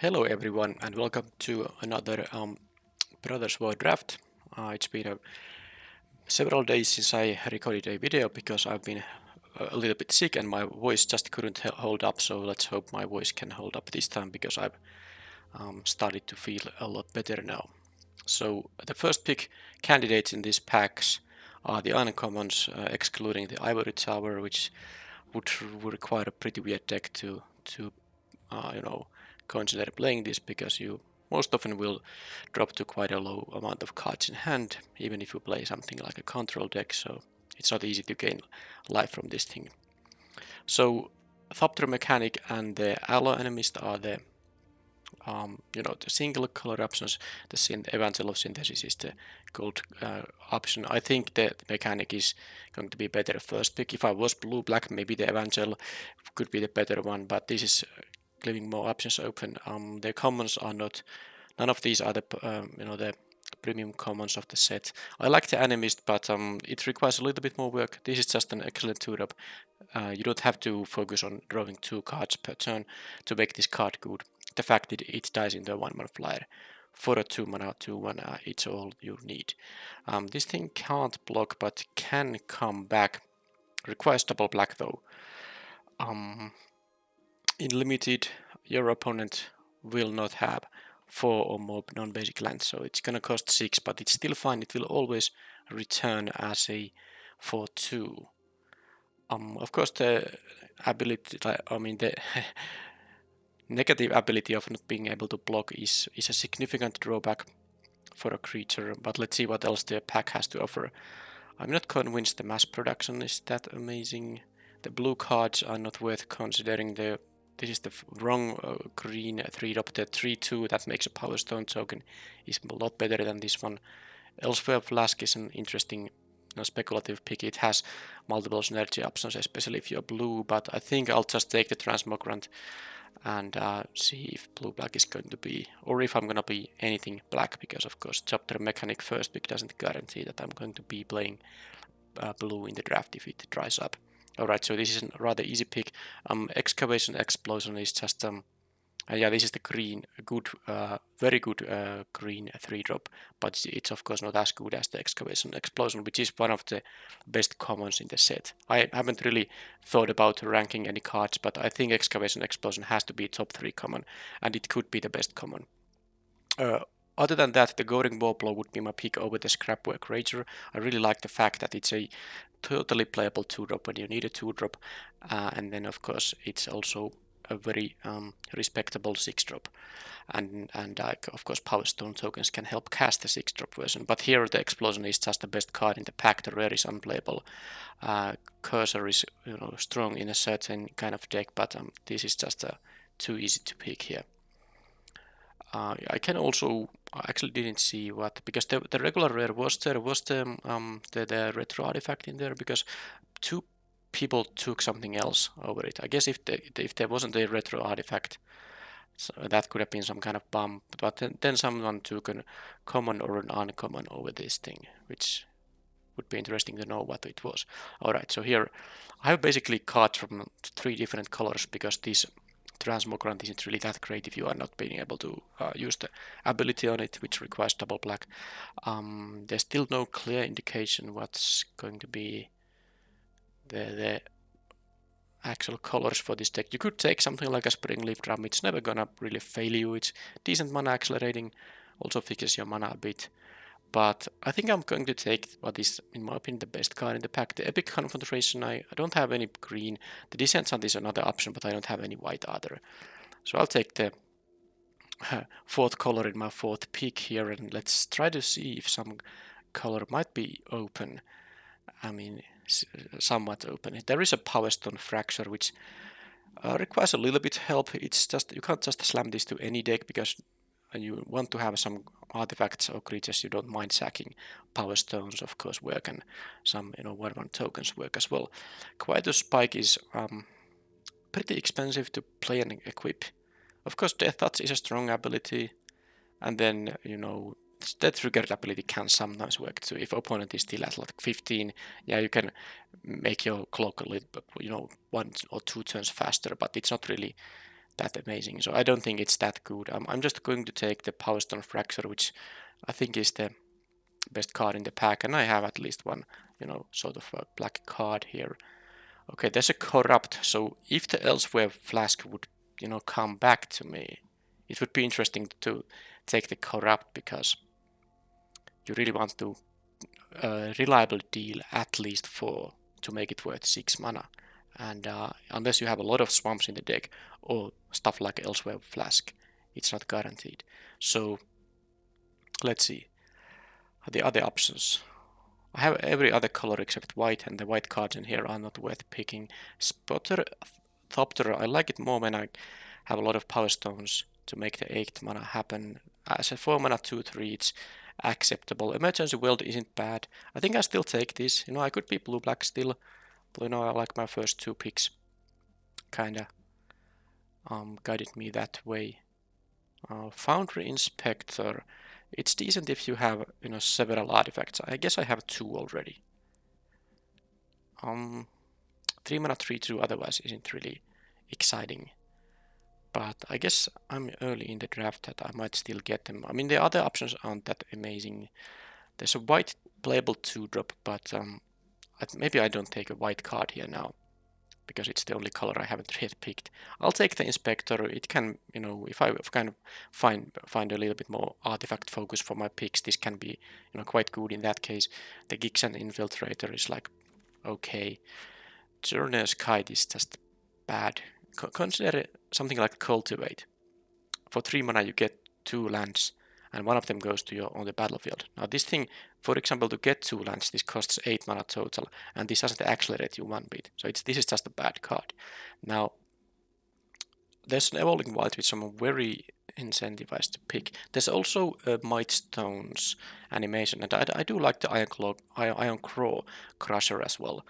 Hello everyone and welcome to another Brothers War draft. It's been several days since I recorded a video because I've been a little bit sick and my voice just couldn't hold up, so let's hope my voice can hold up this time because I've started to feel a lot better now. So the first pick candidates in these packs are the uncommons, excluding the Ivory Tower, which would require a pretty weird deck to you know, consider playing this because you most often will drop to quite a low amount of cards in hand, even if you play something like a control deck, so it's not easy to gain life from this thing. So Thopter Mechanic and the Allo Enemist are the the single color options. The Evangel of Synthesis is the gold option. I think the Mechanic is going to be better first pick. If I was blue-black, maybe the Evangel could be the better one, but this is leaving more options open. The commons are not. None of these are the premium commons of the set. I like the Animist, but it requires a little bit more work. This is just an excellent 2-drop. You don't have to focus on drawing 2 cards per turn to make this card good. The fact that it dies into a 1-1 flyer for a 2-mana 2-1, it's all you need. This thing can't block but can come back. Requires double black though. In limited, your opponent will not have 4 or more non-basic lands, so it's gonna cost 6, but it's still fine. It will always return as a 4/2. Of course, the ability, the negative ability of not being able to block is a significant drawback for a creature, but let's see what else the pack has to offer. I'm not convinced the mass production is that amazing. The blue cards are not worth considering. This is the wrong green 3-drop, the 3/2 that makes a Power Stone token is a lot better than this one. Elsewhere Flask is an interesting speculative pick. It has multiple synergy options, especially if you're blue, but I think I'll just take the Transmogrant and see if blue-black is going to be, or if I'm going to be anything black, because of course Chapter Mechanic first pick doesn't guarantee that I'm going to be playing blue in the draft if it dries up. Alright, so this is a rather easy pick. Excavation Explosion is just this is the green, very good green 3-drop, but it's of course not as good as the Excavation Explosion, which is one of the best commons in the set. I haven't really thought about ranking any cards, but I think Excavation Explosion has to be top 3 common, and it could be the best common. Other than that, the Goring Warblow would be my pick over the Scrapwork Rager. I really like the fact that it's a totally playable 2-drop when you need a 2-drop, and then of course it's also a very respectable 6-drop, and of course Power Stone tokens can help cast the 6-drop version. But here the Explosion is just the best card in the pack. The rare is unplayable. Cursor is strong in a certain kind of deck, but this is just too easy to pick here. I can also, I actually didn't see what, because the regular rare was the retro artifact in there, because 2 people took something else over it. I guess if there wasn't a retro artifact, so that could have been some kind of bump, but then someone took a common or an uncommon over this thing, which would be interesting to know what it was. Alright, so here I have basically cards from 3 different colors, because this Transmogrant isn't really that great if you are not being able to use the ability on it, which requires double black. There's still no clear indication what's going to be the actual colors for this deck. You could take something like a Springleaf Drum. It's never gonna really fail you. It's decent mana accelerating, also fixes your mana a bit. But I think I'm going to take what is, in my opinion, the best card in the pack. The Epic Confrontation, I don't have any green. The Descent Hunt is another option, but I don't have any white either. So I'll take the 4th color in my 4th pick here, and let's try to see if some color might be open. I mean, somewhat open. There is a Power Stone Fracture, which requires a little bit help. It's just, you can't just slam this to any deck, because you want to have some artifacts or creatures you don't mind sacking. Power Stones, of course, work, and some 1/1 tokens work as well. Quietus Spike is pretty expensive to play and equip. Of course, Death Touch is a strong ability, and then the triggered ability can sometimes work too. If opponent is still at like 15, yeah, you can make your clock a little bit, 1 or 2 turns faster, but it's not really that amazing, so I don't think it's that good. I'm just going to take the Power Stone Fracture, which I think is the best card in the pack, and I have at least one, sort of a black card here. Okay, there's a Corrupt, so if the Elsewhere Flask would, come back to me, it would be interesting to take the Corrupt, because you really want to reliably deal at least 4 to make it worth 6 mana. And unless you have a lot of swamps in the deck, or stuff like Elsewhere Flask, it's not guaranteed. So let's see the other options. I have every other color except white, and the white cards in here are not worth picking. Spotter Thopter, I like it more when I have a lot of Power Stones to make the 8th mana happen. As a 4 mana 2/3, it's acceptable. Emergency Weld isn't bad. I think I still take this. I could be blue-black still, but I like my first 2 picks. Kinda guided me that way. Foundry Inspector. It's decent if you have, several artifacts. I guess I have 2 already. 3 mana 3/2 otherwise isn't really exciting. But I guess I'm early in the draft that I might still get them. I mean, the other options aren't that amazing. There's a white playable 2-drop, but maybe I don't take a white card here now, because it's the only color I haven't yet picked. I'll take the Inspector. It can, if I kind of find a little bit more artifact focus for my picks, this can be, quite good in that case. The Gixan Infiltrator is like, okay. Journer's Kite is just bad. Consider something like Cultivate. For 3 mana you get 2 lands, and one of them goes to on the battlefield. Now this thing, for example, to get 2 lands, this costs 8 mana total, and this doesn't accelerate you 1 bit. So this is just a bad card. Now, there's an Evolving Wild which I'm very incentivized to pick. There's also a Might Stones animation, and I do like the Iron Claw Crusher as well.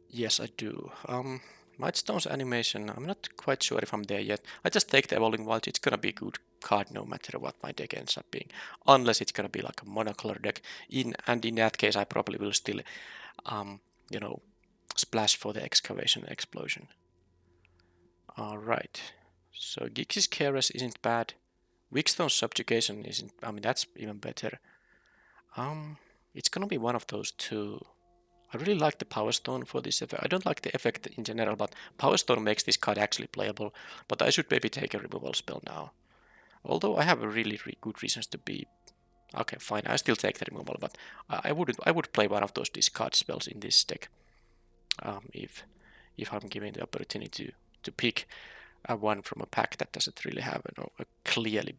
Yes, I do. Stone's animation, I'm not quite sure if I'm there yet. I just take the Evolving Wild. It's gonna be a good card no matter what my deck ends up being. Unless it's gonna be like a monocolor deck. And in that case, I probably will still, splash for the Excavation Explosion. Alright. So Gix's Keras isn't bad. Wigstone's Subjugation isn't, that's even better. It's gonna be one of those 2. I really like the Power Stone for this effect. I don't like the effect in general, but Power Stone makes this card actually playable. But I should maybe take a removal spell now. Although I have a really good reasons to be. Okay, fine. I still take the removal, but I would play one of those discard spells in this deck. If I'm given the opportunity to pick one from a pack that doesn't really have a clearly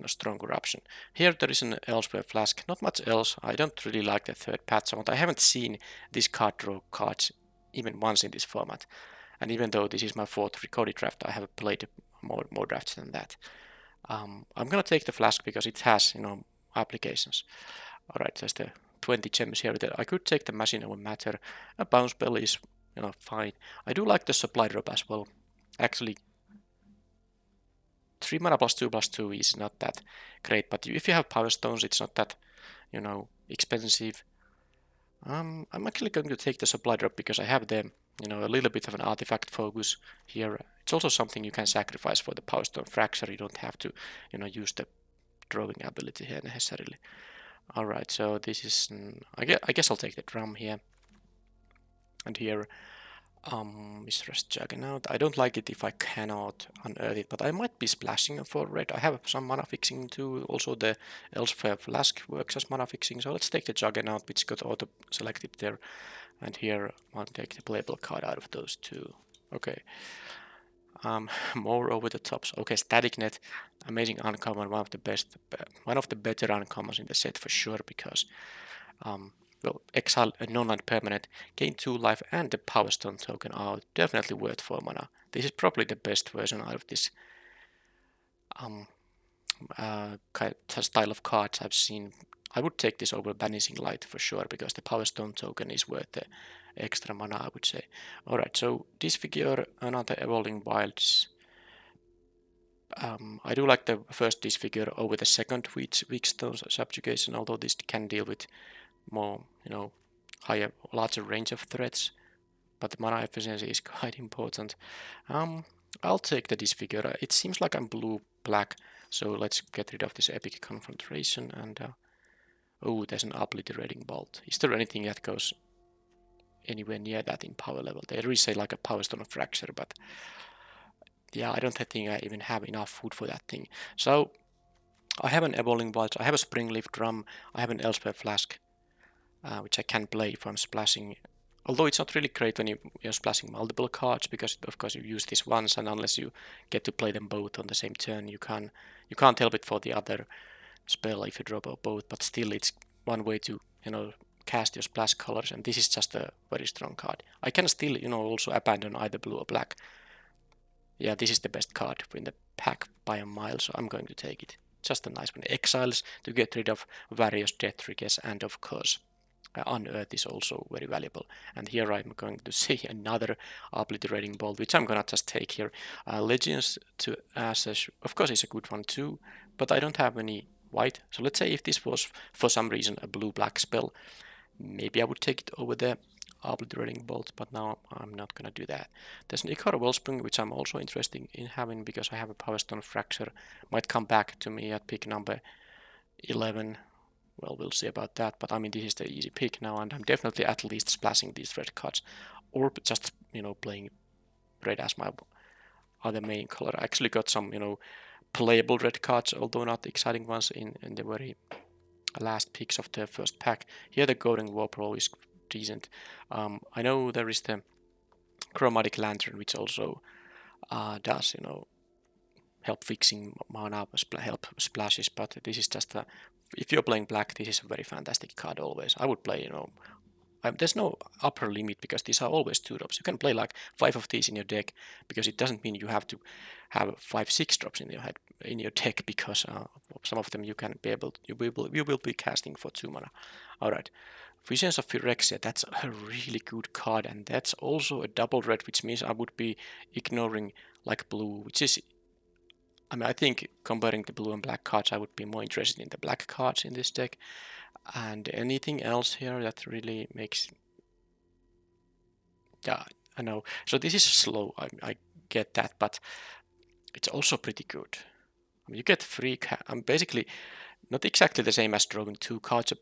stronger option. Here there is an Elsewhere Flask, not much else. I don't really like the 3rd patch amount. I haven't seen this card draw cards even once in this format. And even though this is my 4th recorded draft, I have played more drafts than that. I'm gonna take the Flask because it has, applications. Alright, there's the 20 gems here. I could take the Machine over Matter. A Bounce Spell is, fine. I do like the Supply Drop as well. Actually, 3 mana +2/+2 is not that great, but if you have Power Stones, it's not that, expensive. I'm actually going to take the Supply Drop because I have the, a little bit of an artifact focus here. It's also something you can sacrifice for the Power Stone Fracture. You don't have to, use the drawing ability here necessarily. Alright, so this is, I guess I'll take the Drum here. And here, Mistress Juggernaut. I don't like it if I cannot unearth it, but I might be splashing for red. I have some mana fixing too. Also the Elsewhere Flask works as mana fixing, so let's take the Juggernaut, which got auto-selected there. And here I'll take the playable card out of those 2. Okay. More over the tops. Okay, Static Net, amazing uncommon, one of the better uncommons in the set for sure, because exile a non-land permanent, gain 2 life, and the Power Stone token are definitely worth 4 mana. This is probably the best version out of this style of cards I've seen. I would take this over Banishing Light for sure, because the Power Stone token is worth the extra mana, I would say. Alright, so Disfigure, another Evolving Wilds. I do like the first Disfigure over the second Wigstone Subjugation, although this can deal with more, larger range of threats, but the mana efficiency is quite important. I'll take the disfigure. It seems like I'm blue-black, so let's get rid of this epic confrontation. And oh, there's an obliterating bolt. Is there anything that goes anywhere near that in power level? There is like a power stone of fracture, but yeah, I don't think I even have enough food for that thing. So I have an evolving bulge, I have a spring leaf drum, I have an elsewhere flask, which I can play if I'm splashing. Although it's not really great when you're splashing multiple cards, because of course you use this once, and unless you get to play them both on the same turn, you can't help it for the other spell if you drop both. But still, it's one way to cast your splash colors, and this is just a very strong card. I can still also abandon either blue or black. Yeah, this is the best card in the pack by a mile, so I'm going to take it. Just a nice one. Exiles to get rid of various death triggers, and of course Unearth is also very valuable. And here I'm going to see another obliterating bolt, which I'm gonna just take here. Legends to Ashes, of course, is a good one too, but I don't have any white. So let's say if this was for some reason a blue-black spell, maybe I would take it over the obliterating bolt, but now I'm not gonna do that. There's an Icar Wellspring, which I'm also interested in having because I have a Power Stone Fracture. Might come back to me at pick number 11. Well, we'll see about that, but I mean, this is the easy pick now, and I'm definitely at least splashing these red cards, or just, playing red as my other main color. I actually got some, playable red cards, although not exciting ones in the very last picks of the first pack. Here the Golden Warpro is decent. I know there is the Chromatic Lantern, which also does, help fixing mana, help splashes, but this is just a, if you're playing black, this is a very fantastic card always. I would play, there's no upper limit because these are always 2-drops. You can play like 5 of these in your deck because it doesn't mean you have to have 5, 6 drops in your deck because some of them you can be able, you will be casting for 2 mana. All right. Visions of Phyrexia, that's a really good card, and that's also a double red, which means I would be ignoring like blue, which is, I mean, I think comparing the blue and black cards, I would be more interested in the black cards in this deck. And anything else here that really makes... Yeah, I know. So this is slow, I get that, but it's also pretty good. I mean, you get free... I'm basically not exactly the same as drawing 2 cards a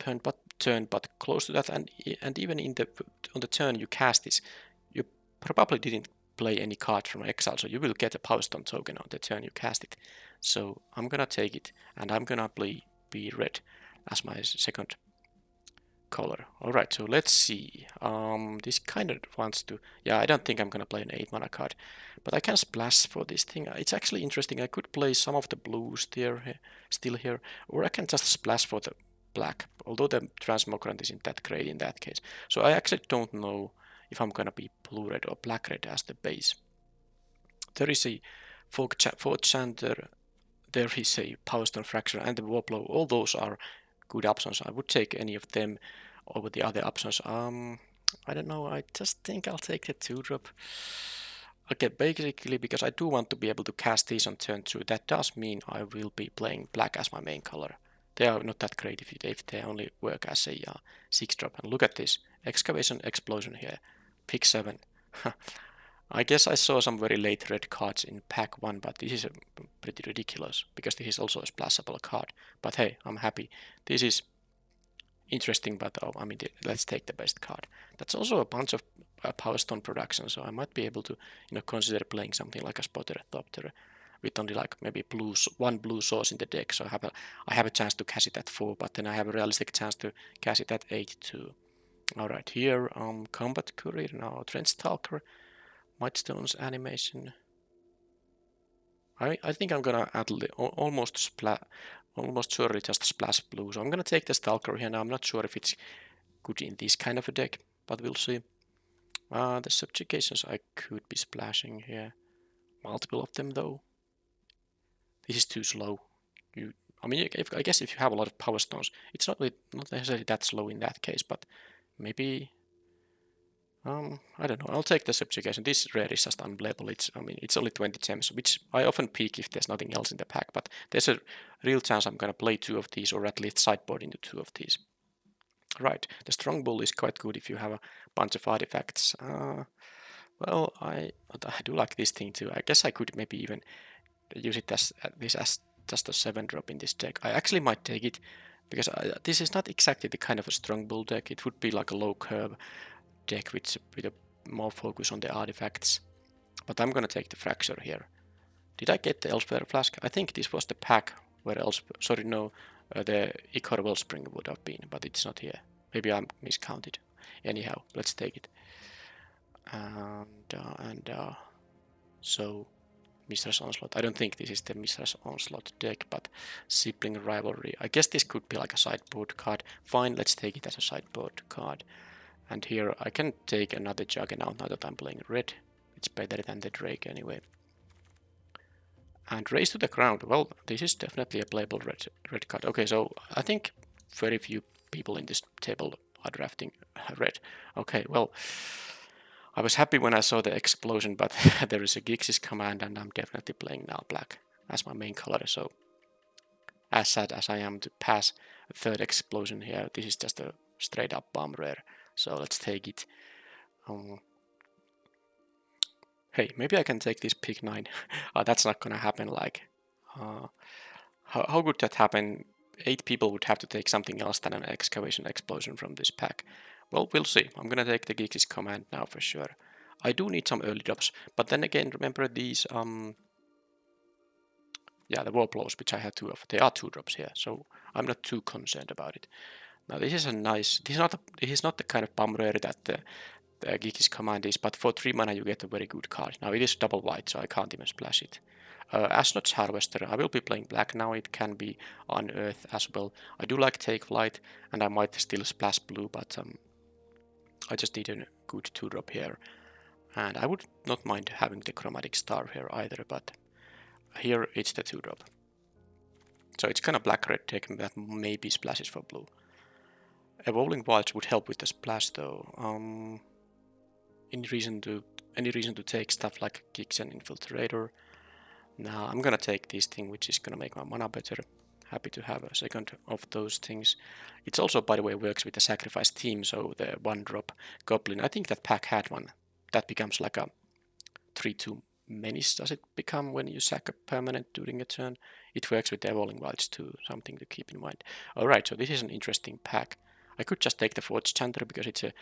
turn, but close to that. And even on the turn you cast this, you probably didn't play any card from exile, so you will get a Power Stone token on the turn you cast it. So I'm gonna take it, and I'm gonna play B red as my second color. Alright, so let's see. This kind of wants to... Yeah, I don't think I'm gonna play an 8 mana card, but I can splash for this thing. It's actually interesting. I could play some of the blues there, still here, or I can just splash for the black, although the transmogrant isn't that great in that case. So I actually don't know if I'm gonna be blue red or black red as the base. There is a Fort Chandler, there is a Power Stone Fracture and the Warplow. All those are good options. I would take any of them over the other options. I don't know. I just think I'll take the 2-drop. Okay, basically because I do want to be able to cast these on turn 2. That does mean I will be playing black as my main color. They are not that great if they only work as a 6-drop. And look at this. Excavation Explosion here. Pick 7. I guess I saw some very late red cards in pack 1, but this is pretty ridiculous because this is also a splashable card. But hey, I'm happy. This is interesting, but I mean, let's take the best card. That's also a bunch of Power Stone production, so I might be able to, consider playing something like a Spotter Thopter with only like maybe one blue source in the deck. So I have a chance to cast it at 4, but then I have a realistic chance to cast it at 8 too. All right, here Combat Courier now, Trench Stalker. Mightstone's animation. I think I'm gonna almost surely just splash blue. So I'm gonna take the Stalker here now. I'm not sure if it's good in this kind of a deck, but we'll see. The subjugations I could be splashing here. Multiple of them though. This is too slow. I mean, I guess if you have a lot of Power Stones, it's not necessarily that slow in that case, but maybe... I don't know. I'll take the subjugation. This rare is just unplayable. It's only 20 gems, which I often pick if there's nothing else in the pack. But there's a real chance I'm gonna play 2 of these, or at least sideboard into 2 of these. Right. The Strong Bull is quite good if you have a bunch of artifacts. Well, I do like this thing too. I guess I could maybe even use it as this as just a 7 drop in this deck. I actually might take it because this is not exactly the kind of a strong bull deck. It would be like a low curve deck with a more focus on the artifacts. But I'm gonna take the Fracture here. Did I get the Elsewhere Flask? I think this was the pack where sorry, no, the Ichor Wellspring would have been, but it's not here. Maybe I'm miscounted. Anyhow, let's take it. And so Mishra's Onslaught. I don't think this is the Mishra's Onslaught deck, but Sibling Rivalry. I guess this could be like a sideboard card. Fine, let's take it as a sideboard card. And here I can take another Juggernaut now that I'm playing red. It's better than the Drake anyway. And Race to the Ground. Well, this is definitely a playable red card. Okay, so I think very few people in this table are drafting red. Okay, well, I was happy when I saw the explosion, but there is a Gixis command and I'm definitely playing now black as my main color. So as sad as I am to pass a third explosion here, this is just a straight up bomb rare. So let's take it. Hey, maybe I can take this pick 9. That's not gonna happen. Like, how could that happen? 8 people would have to take something else than an excavation explosion from this pack. Well, we'll see. I'm gonna take the Gixis command now for sure. I do need some early drops, but then again, remember these yeah, the Warplows, which I have 2 of. There are 2 drops here, so I'm not too concerned about it. Now this is a nice. This is not the kind of bomb rare that the Gixis command is, but for 3 mana you get a very good card. Now it is double white, so I can't even splash it. Ashnod's Harvester, I will be playing black now. It can be Unearth as well. I do like Take Flight, and I might still splash blue, but I just need a good 2-drop here. And I would not mind having the Chromatic Star here either, but here it's the 2-drop. So it's kind of black-red deck that maybe splashes for blue. Evolving Wilds would help with the splash though. Any reason to take stuff like Gix and Infiltrator? Now I'm gonna take this thing, which is gonna make my mana better. Happy to have a second of those things. It's also, by the way, works with the sacrifice team, so the 1-drop goblin. I think that pack had one. That becomes like a 3/2 menace. Does it become when you sack a permanent during a turn? It works with the Evolving Wilds too. Something to keep in mind. All right, so this is an interesting pack. I could just take the Forge Chanter because it's a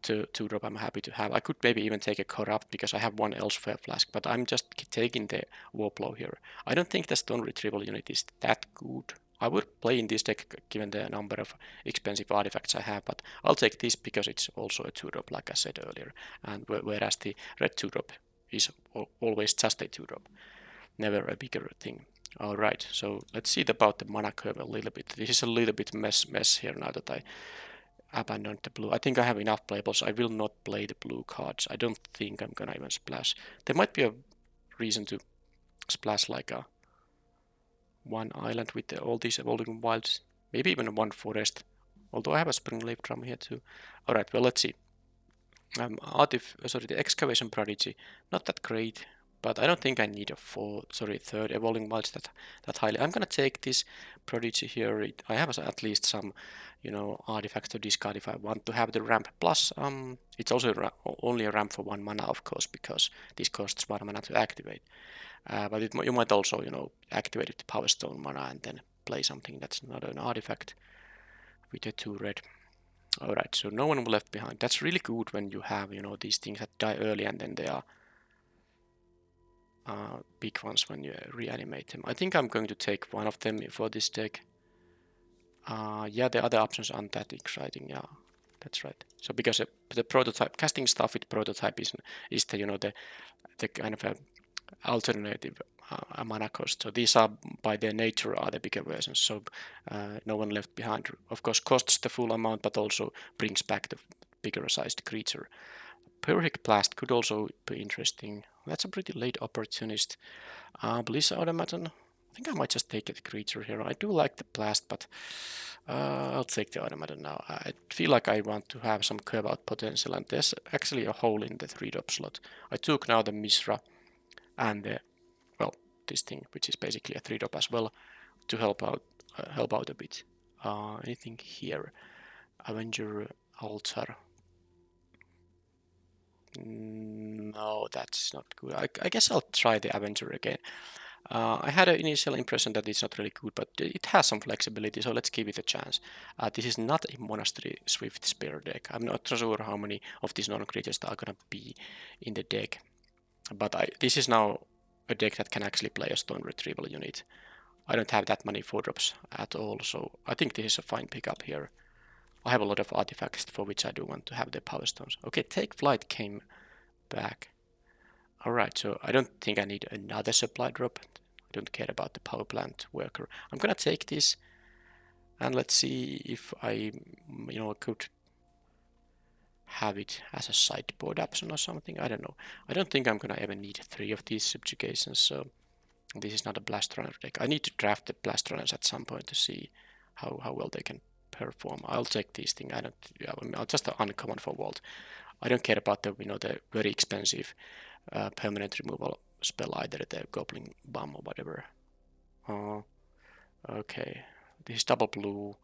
2-drop I'm happy to have. I could maybe even take a Corrupt because I have one Elsewhere Flask, but I'm just taking the Warplow here. I don't think the Stone Retrieval unit is that good. I would play in this deck given the number of expensive artifacts I have, but I'll take this because it's also a 2-drop like I said earlier, and whereas the red 2-drop is always just a 2-drop, never a bigger thing. Alright, so let's see about the mana curve a little bit. This is a little bit mess here now that I abandoned the blue. I think I have enough playables. I will not play the blue cards. I don't think I'm gonna even splash. There might be a reason to splash like a 1 island with all these evolving wilds. Maybe even 1 forest. Although I have a Springleaf Drum here too. Alright, well let's see. The Excavation Prodigy, not that great, but I don't think I need a third Evolving Wilds that highly. I'm gonna take this Prodigy here. I have at least some, artifacts to discard if I want to have the ramp. Plus, it's also only a ramp for 1 mana, of course, because this costs 1 mana to activate. But you might also, activate it to Power Stone mana and then play something that's not an artifact with a 2 red. Alright, so no one left behind. That's really good when you have, these things that die early and then they are big ones when you reanimate them. I think I'm going to take one of them for this deck. Yeah, the other options aren't that exciting. Yeah, that's right. So because the prototype, casting stuff with prototype is the kind of a alternative mana cost. So these are by their nature are the bigger versions. So no one left behind. Of course, costs the full amount, but also brings back the bigger sized creature. Pyrrhic Blast could also be interesting. That's a pretty late opportunist. Bliss Automaton. I think I might just take the creature here. I do like the blast, but I'll take the Automaton now. I feel like I want to have some curve out potential, and there's actually a hole in the 3-drop slot. I took now the Mishra and this thing, which is basically a 3-drop as well, to help out a bit. Anything here? Avenger Altar. No, that's not good. I guess I'll try the Avenger again. I had an initial impression that it's not really good, but it has some flexibility, so let's give it a chance. This is not a Monastery Swift Spear deck. I'm not sure how many of these non-creatures are gonna be in the deck, but this is now a deck that can actually play a Stone Retrieval unit. I don't have that many 4-drops at all, so I think this is a fine pickup here. I have a lot of artifacts for which I do want to have the Power Stones. Okay, Take Flight came back. Alright, so I don't think I need another supply drop. I don't care about the power plant worker. I'm gonna take this and let's see if I, could have it as a sideboard option or something. I don't know. I don't think I'm gonna ever need 3 of these subjugations, so this is not a Blast Runner deck. I need to draft the Blast Runners at some point to see how well they can perform. I'll check these things. I'll just uncommon for Vault. I don't care about the very expensive permanent removal spell either, the Goblin Bomb or whatever. Oh, okay. This is double blue.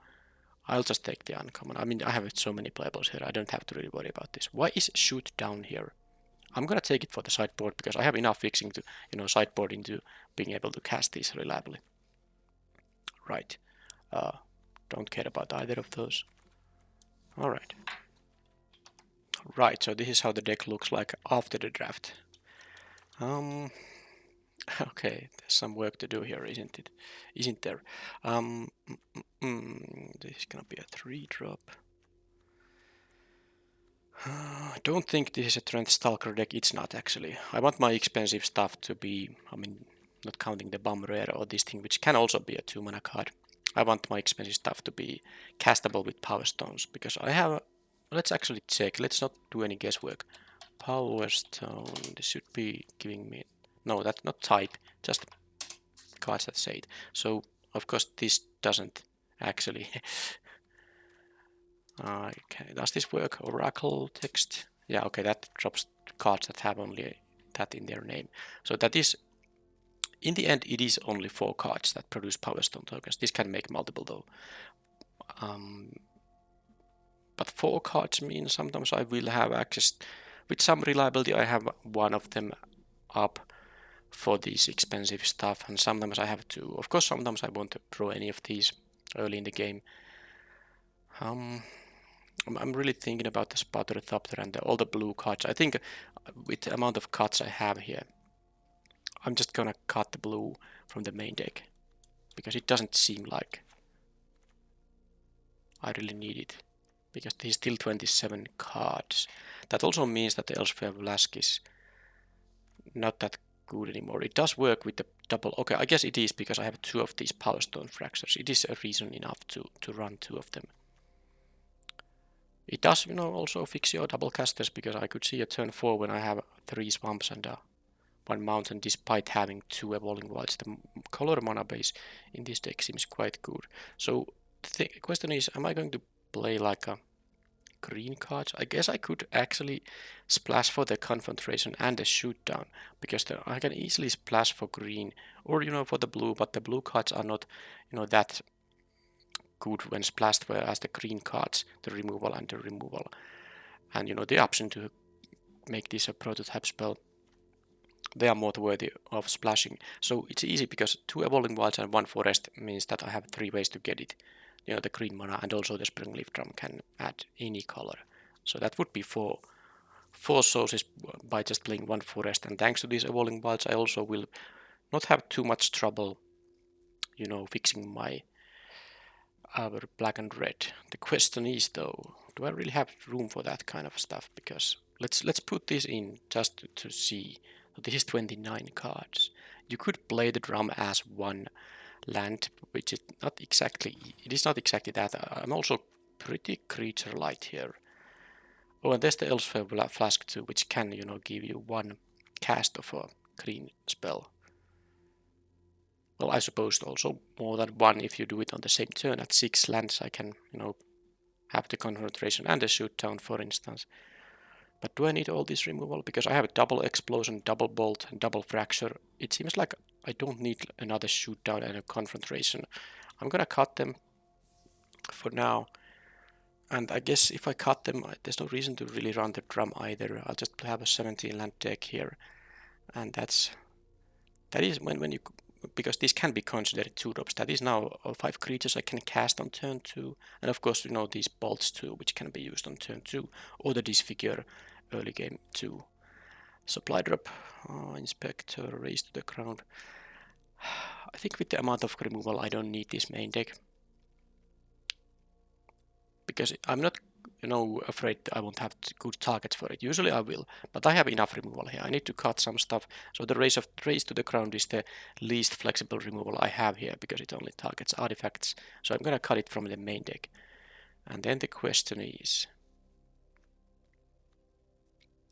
I'll just take the uncommon. I mean, I have so many playables here. I don't have to really worry about this. Why is Shoot down here? I'm gonna take it for the sideboard because I have enough fixing to, sideboard into being able to cast these reliably. Right. Don't care about either of those. Alright. Right, so this is how the deck looks like after the draft. Okay, there's some work to do here, isn't it? Isn't there? This is gonna be a 3-drop. I don't think this is a Trent Stalker deck. It's not actually. I want my expensive stuff to be, not counting the Bomb Rare or this thing, which can also be a 2-mana card. I want my expensive stuff to be castable with Power Stones because I have. Let's actually check. Let's not do any guesswork. Power Stone. This should be giving me. No, that's not type. Just cards that say it. So of course this doesn't actually. Okay, does this work? Oracle text. Yeah, okay, that drops cards that have only that in their name. So that is, in the end, it is only 4 cards that produce Power Stone tokens. This can make multiple though. But 4 cards means sometimes I will have access, with some reliability I have one of them up for this expensive stuff, and sometimes I have 2. Of course, sometimes I won't draw any of these early in the game. I'm really thinking about the Spotter Thopter and all the blue cards. I think with the amount of cuts I have here, I'm just gonna cut the blue from the main deck because it doesn't seem like I really need it. Because there's still 27 cards. That also means that the Elsewhere Flask is not that good anymore. It does work with the double. Okay, I guess it is because I have 2 of these Power Stone Fractures. It is a reason enough to run 2 of them. It does, also fix your double casters because I could see a turn 4 when I have 3 swamps and 1 mountain despite having 2 evolving wilds. The color mana base in this deck seems quite good. So the question is, am I going to play like a green cards? I guess I could actually splash for the Confrontation and the Shoot down because I can easily splash for green or for the blue, but the blue cards are not that good when splashed, whereas the green cards, the removal and the removal, and the option to make this a prototype spell, they are more worthy of splashing. So it's easy because 2 Evolving Wilds and 1 Forest means that I have 3 ways to get it. The green mana and also the Springleaf Drum can add any color. So that would be 4 sources by just playing 1 Forest, and thanks to these Evolving Wilds I also will not have too much trouble fixing my black and red. The question is though, do I really have room for that kind of stuff? Because let's put this in just to see. So this is 29 cards. You could play the drum as 1 land, which is not exactly. It is not exactly that. I'm also pretty creature light here. Oh, and there's the Elsewhere Flask too, which can give you 1 cast of a green spell. Well, I suppose also more than 1 if you do it on the same turn. At 6 lands I can, have the Confrontation and the Shoot down, for instance. But do I need all this removal? Because I have a double Explosion, double Bolt, and double Fracture. It seems like I don't need another Shoot down and a Confrontation. I'm gonna cut them for now. And I guess if I cut them, there's no reason to really run the drum either. I'll just have a 17 land deck here, and that is when you, because these can be considered 2-drops. That is now 5 creatures I can cast on turn 2, and of course these bolts too, which can be used on turn 2, or the disfigure early game 2. Supply drop, inspector, raise to the ground. I think with the amount of removal I don't need this main deck, because I'm not afraid I won't have good targets for it. Usually I will, but I have enough removal here. I need to cut some stuff, so the raise to the ground is the least flexible removal I have here, because it only targets artifacts. So I'm gonna cut it from the main deck. And then the question is,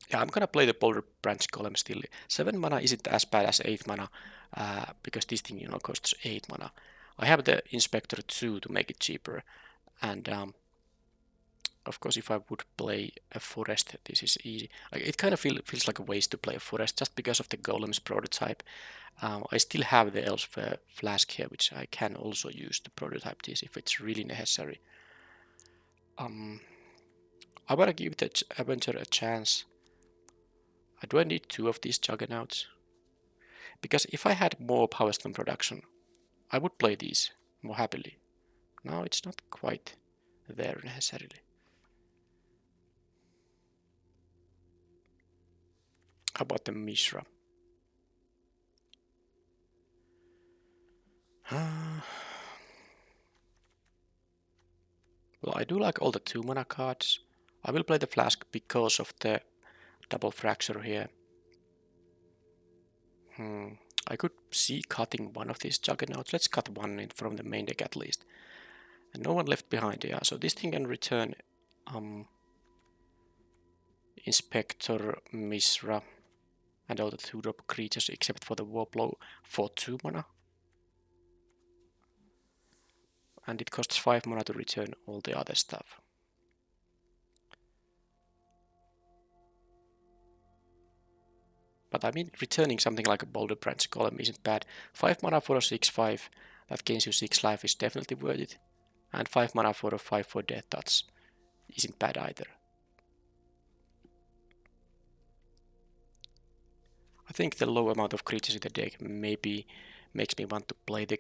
yeah, I'm gonna play the Boulder Branch Golem still. 7 mana isn't as bad as 8 mana, because this thing costs 8 mana. I have the Inspector 2 to make it cheaper, and of course, if I would play a forest, this is easy. It kind of feels like a waste to play a forest just because of the golem's prototype. I still have the Elsewhere Flask here, which I can also use to prototype this if it's really necessary. I want to give the Avenger a chance. Do I need 2 of these Juggernauts? Because if I had more Power Stone production, I would play these more happily. Now it's not quite there necessarily. How about the Mishra? Well, I do like all the 2 mana cards. I will play the Flask because of the double fracture here. I could see cutting one of these Juggernauts. Let's cut one from the main deck at least. And no one left behind, yeah. So this thing can return Inspector, Mishra, and all the 2-drop creatures except for the Warblow for 2 mana. And it costs 5 mana to return all the other stuff. But I mean, returning something like a Boulder Branch Golem isn't bad. 5 mana for a 6/5 that gains you 6 life is definitely worth it. And 5 mana for a 5/4 Death Touch isn't bad either. I think the low amount of creatures in the deck maybe makes me want to play the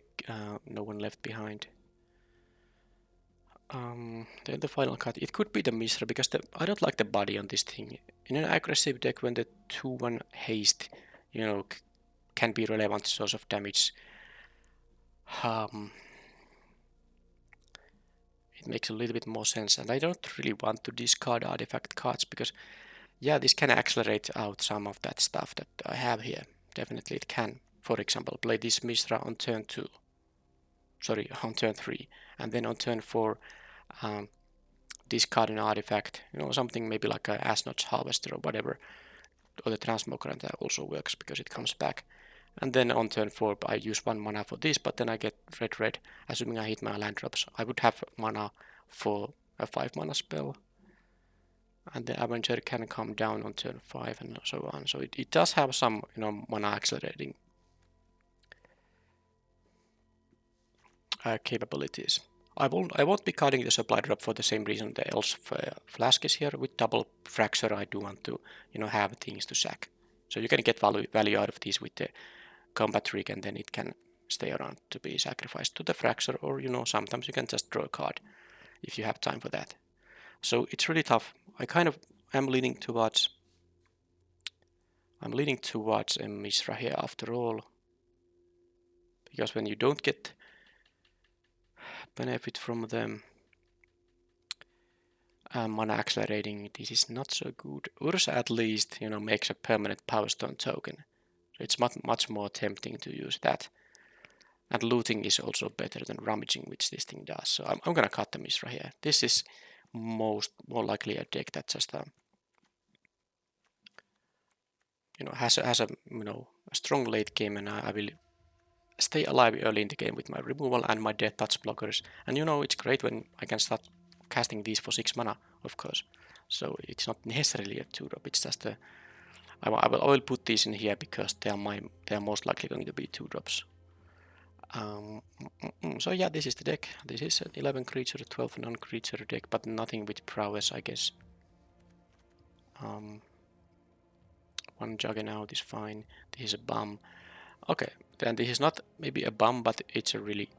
No One Left Behind. Then the final cut, it could be the Mishra, because I don't like the body on this thing. In an aggressive deck, when the 2/1 haste, can be relevant source of damage, it makes a little bit more sense. And I don't really want to discard artifact cards, because yeah, this can accelerate out some of that stuff that I have here. Definitely it can. For example, play this Mishra on turn 2. Sorry, on turn 3. And then on turn 4, discard an artifact, something maybe like a Ashnot's Harvester or whatever, or the Transmogrant that also works because it comes back. And then on turn 4 I use 1 mana for this, but then I get red, assuming I hit my land drops. I would have mana for a 5 mana spell. And the Avenger can come down on turn 5 and so on. So it does have some mana accelerating capabilities. I won't be cutting the supply drop for the same reason the Elsewhere Flask is here. With double fracture I do want to have things to sack. So you can get value out of these with the combat trick, and then it can stay around to be sacrificed to the fracture, or sometimes you can just draw a card if you have time for that. So it's really tough. I kind of am leaning towards a Mishra here after all, because when you don't get benefit from them mana accelerating, this is not so good. Ursa at least makes a permanent Power Stone token, so it's much more tempting to use that. And looting is also better than rummaging, which this thing does. So I'm gonna cut the Mishra here. This is more likely a deck that just has a strong late game, and I will stay alive early in the game with my removal and my Death Touch blockers. And it's great when I can start casting these for 6 mana, of course. So it's not necessarily a 2-drop. It's just I will put these in here because they are most likely going to be 2-drops. So yeah, this is the deck. This is an 11 creature, 12 non-creature deck, but nothing with prowess, I guess. One Juggernaut is fine. This is a bum. Okay, then this is not maybe a bum, but it's a really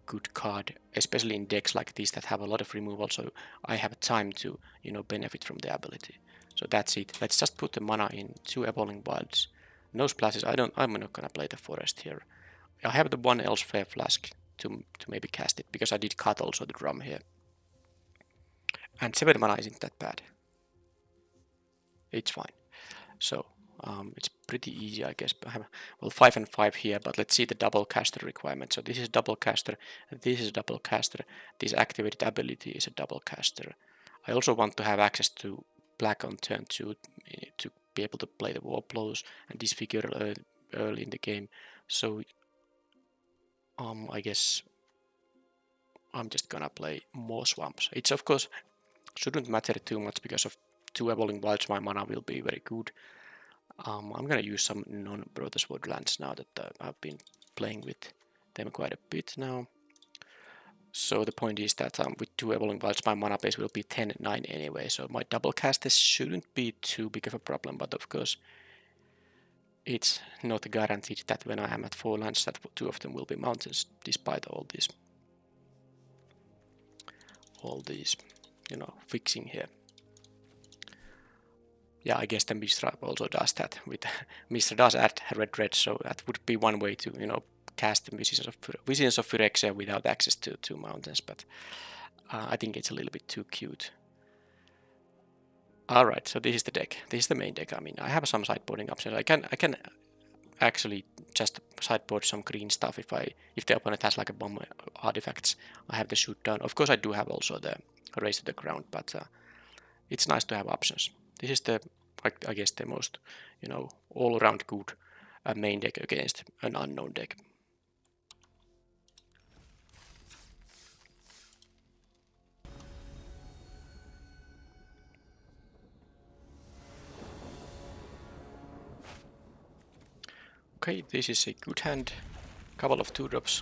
good card, especially in decks like this that have a lot of removal, so I have time to, you know, benefit from the ability. So that's it. Let's just put the mana in 2 Evolving Wilds. No splashes. I'm not gonna play the forest here. I have the 1 Elsewhere Flask to maybe cast it, because I did cut also the drum here. And 7 mana isn't that bad. It's fine. So it's pretty easy, I guess. I have, well, 5 and 5 here, but let's see the double caster requirement. So this is double caster, this is double caster, this activated ability is a double caster. I also want to have access to black on turn 2 to be able to play the war blows and disfigure early in the game. So I guess I'm just gonna play more swamps. It's of course shouldn't matter too much, because of 2 Evolving Wilds my mana will be very good. I'm gonna use some non-Brothers Woodlands now that I've been playing with them quite a bit now. So the point is that with 2 Evolving Wilds my mana base will be 10-9 anyway, so my double casters shouldn't be too big of a problem, but of course it's not guaranteed that when I am at 4 lands that 2 of them will be mountains, despite all these, you know, fixing here. Yeah, I guess the Mistra also does that. With Mistra does add red, so that would be one way to, you know, cast the Visions of Phyrexia without access to 2 mountains, but I think it's a little bit too cute. Alright, so this is the deck. This is the main deck. I mean, I have some sideboarding options. I can actually just sideboard some green stuff if the opponent has like a bomb artifacts. I have the shoot down. Of course, I do have also the raise to the ground, but it's nice to have options. This is the, I guess, the most, you know, all-around good main deck against an unknown deck. Okay, this is a good hand. Couple of 2-drops.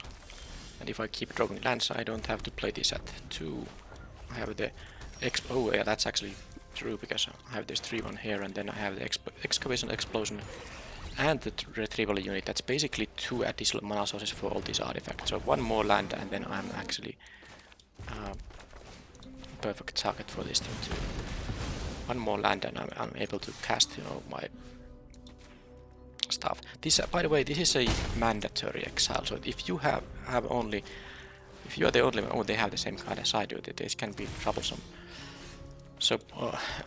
And if I keep drawing lands, I don't have to play this at 2. I have the oh yeah, that's actually true, because I have this 3-1 here, and then I have the Excavation Explosion and the Retrieval Unit. That's basically 2 additional mana sources for all these artifacts. So 1 more land, and then I'm actually perfect target for this thing too. 1 more land, and I'm able to cast, you know, my stuff. This, by the way, this is a mandatory exile. So if you have only, if you are the only one, oh, they have the same kind as I do, this can be troublesome. So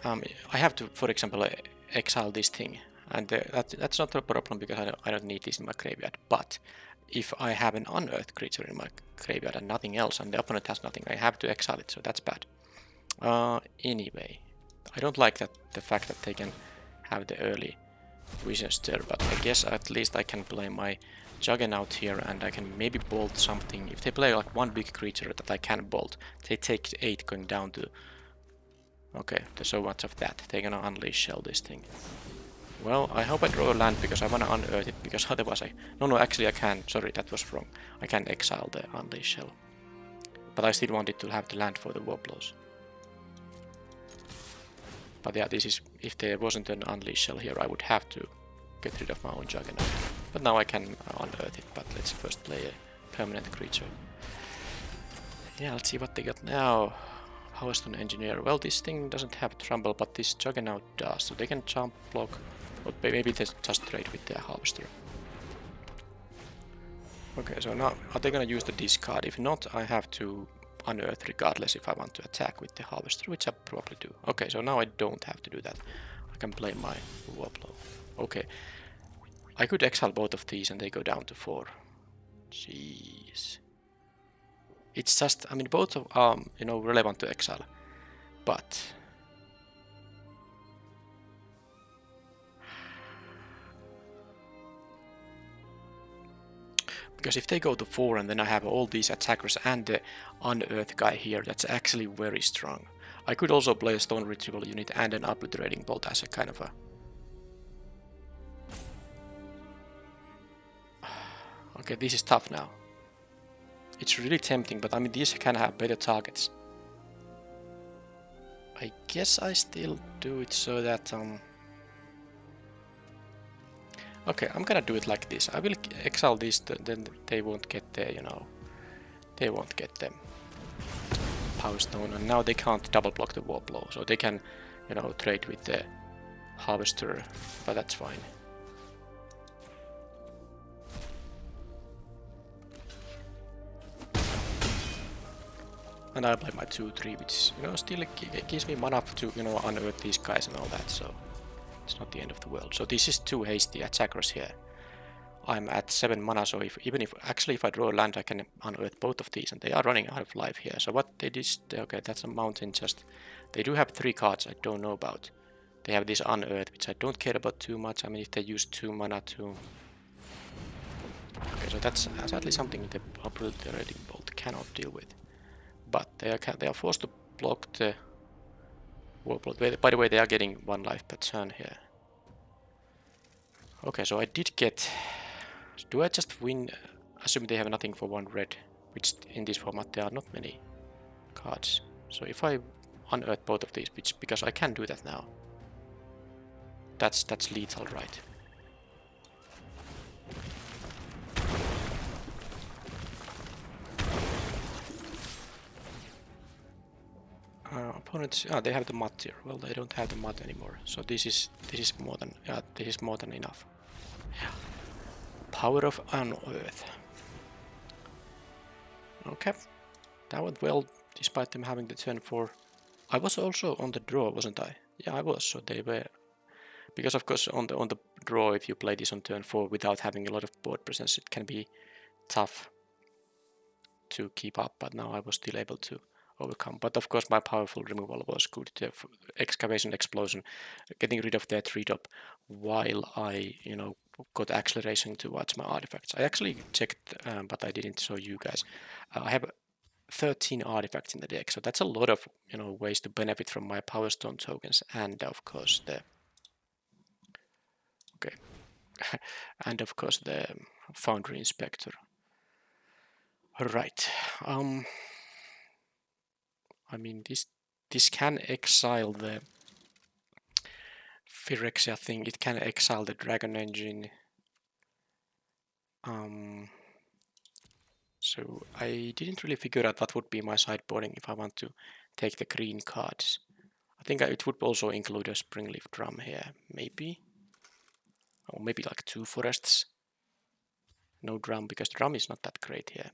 I have to, for example, exile this thing, and that's not a problem, because I don't need this in my graveyard. But if I have an unearthed creature in my graveyard and nothing else, and the opponent has nothing, I have to exile it, so that's bad. Anyway, I don't like the fact that they can have the early vision stir, but I guess at least I can play my Juggernaut here, and I can maybe bolt something. If they play like 1 big creature that I can bolt, they take 8 going down to... Okay, there's so much of that. They're gonna unleash shell this thing. Well, I hope I draw a land, because I wanna unearth it, because otherwise No, actually I can. Sorry, that was wrong. I can exile the unleash shell. But I still wanted to have the land for the Warblows. But yeah, this is... If there wasn't an unleash shell here, I would have to get rid of my own Juggernaut. But now I can unearth it, but let's first play a permanent creature. Yeah, let's see what they got now. Powerstone Engineer. Well, this thing doesn't have Trumble, but this Juggernaut does, so they can jump block. Or maybe they just trade with their Harvester. Okay, so now are they gonna use the discard? If not, I have to unearth regardless if I want to attack with the Harvester, which I probably do. Okay, so now I don't have to do that. I can play my Warblow. Okay. I could exile both of these and they go down to 4. Jeez. It's just, I mean, both are, you know, relevant to exile, but because if they go to 4 and then I have all these attackers and the unearth guy here, that's actually very strong. I could also play a Stone Retrieval Unit and an Obliterating Bolt as a kind of a... Okay, this is tough now. It's really tempting, but I mean, these can have better targets. I guess I still do it so that okay, I'm gonna do it like this. I will exile this, then they won't get the, you know, they won't get the Power Stone, and now they can't double block the Warp Blow, so they can, you know, trade with the Harvester, but that's fine. And I play my 2-3, which, you know, still gives me mana to, you know, unearth these guys and all that, so it's not the end of the world. So this is 2 hasty attackers here. I'm at 7 mana, so even if I draw a land, I can unearth both of these, and they are running out of life here. So what they did, okay, that's a mountain just. They do have 3 cards I don't know about. They have this unearth, which I don't care about too much. I mean, if they use 2 mana to... Okay, so that's sadly something the Obliterating Bolt cannot deal with. But they are forced to block the Warp Bolt. By the way, they are getting 1 life per turn here. Okay, so I did get... Do I just win, assuming they have nothing for 1 red, which in this format there are not many cards. So if I unearth both of these, because I can do that now, that's lethal, right? Opponents, they have the mud here. Well, they don't have the mud anymore. So this is more than enough. Yeah. Power of Unearth. Okay, that went well, despite them having the turn 4. I was also on the draw, wasn't I? Yeah, I was. So they were, because of course on the draw, if you play this on turn 4 without having a lot of board presence, it can be tough to keep up. But now I was still able to overcome. But of course, my powerful removal was good. The Excavation Explosion, getting rid of their 3-drop, while I, you know, got acceleration towards my artifacts. I actually checked, but I didn't show you guys. I have 13 artifacts in the deck, so that's a lot of, you know, ways to benefit from my Power Stone tokens, and of course the and of course the Foundry Inspector. Right. I mean, this can exile the Phyrexia thing. It can exile the Dragon Engine. So I didn't really figure out what would be my sideboarding if I want to take the green cards. I think it would also include a Springleaf Drum here, maybe. Or maybe like 2 forests. No drum, because drum is not that great here.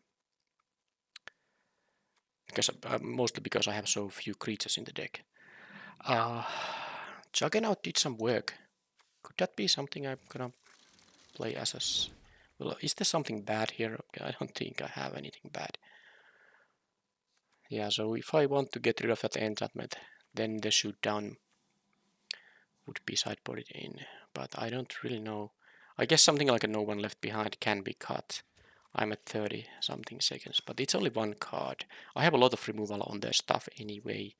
Because mostly because I have so few creatures in the deck. Juggernaut did some work. Could that be something I'm gonna play as a... Well, is there something bad here? I don't think I have anything bad. Yeah, so if I want to get rid of that enchantment, then the shoot down would be sideboarded in. But I don't really know. I guess something like a No One Left Behind can be cut. I'm at 30 something seconds, but it's only 1 card. I have a lot of removal on their stuff anyway.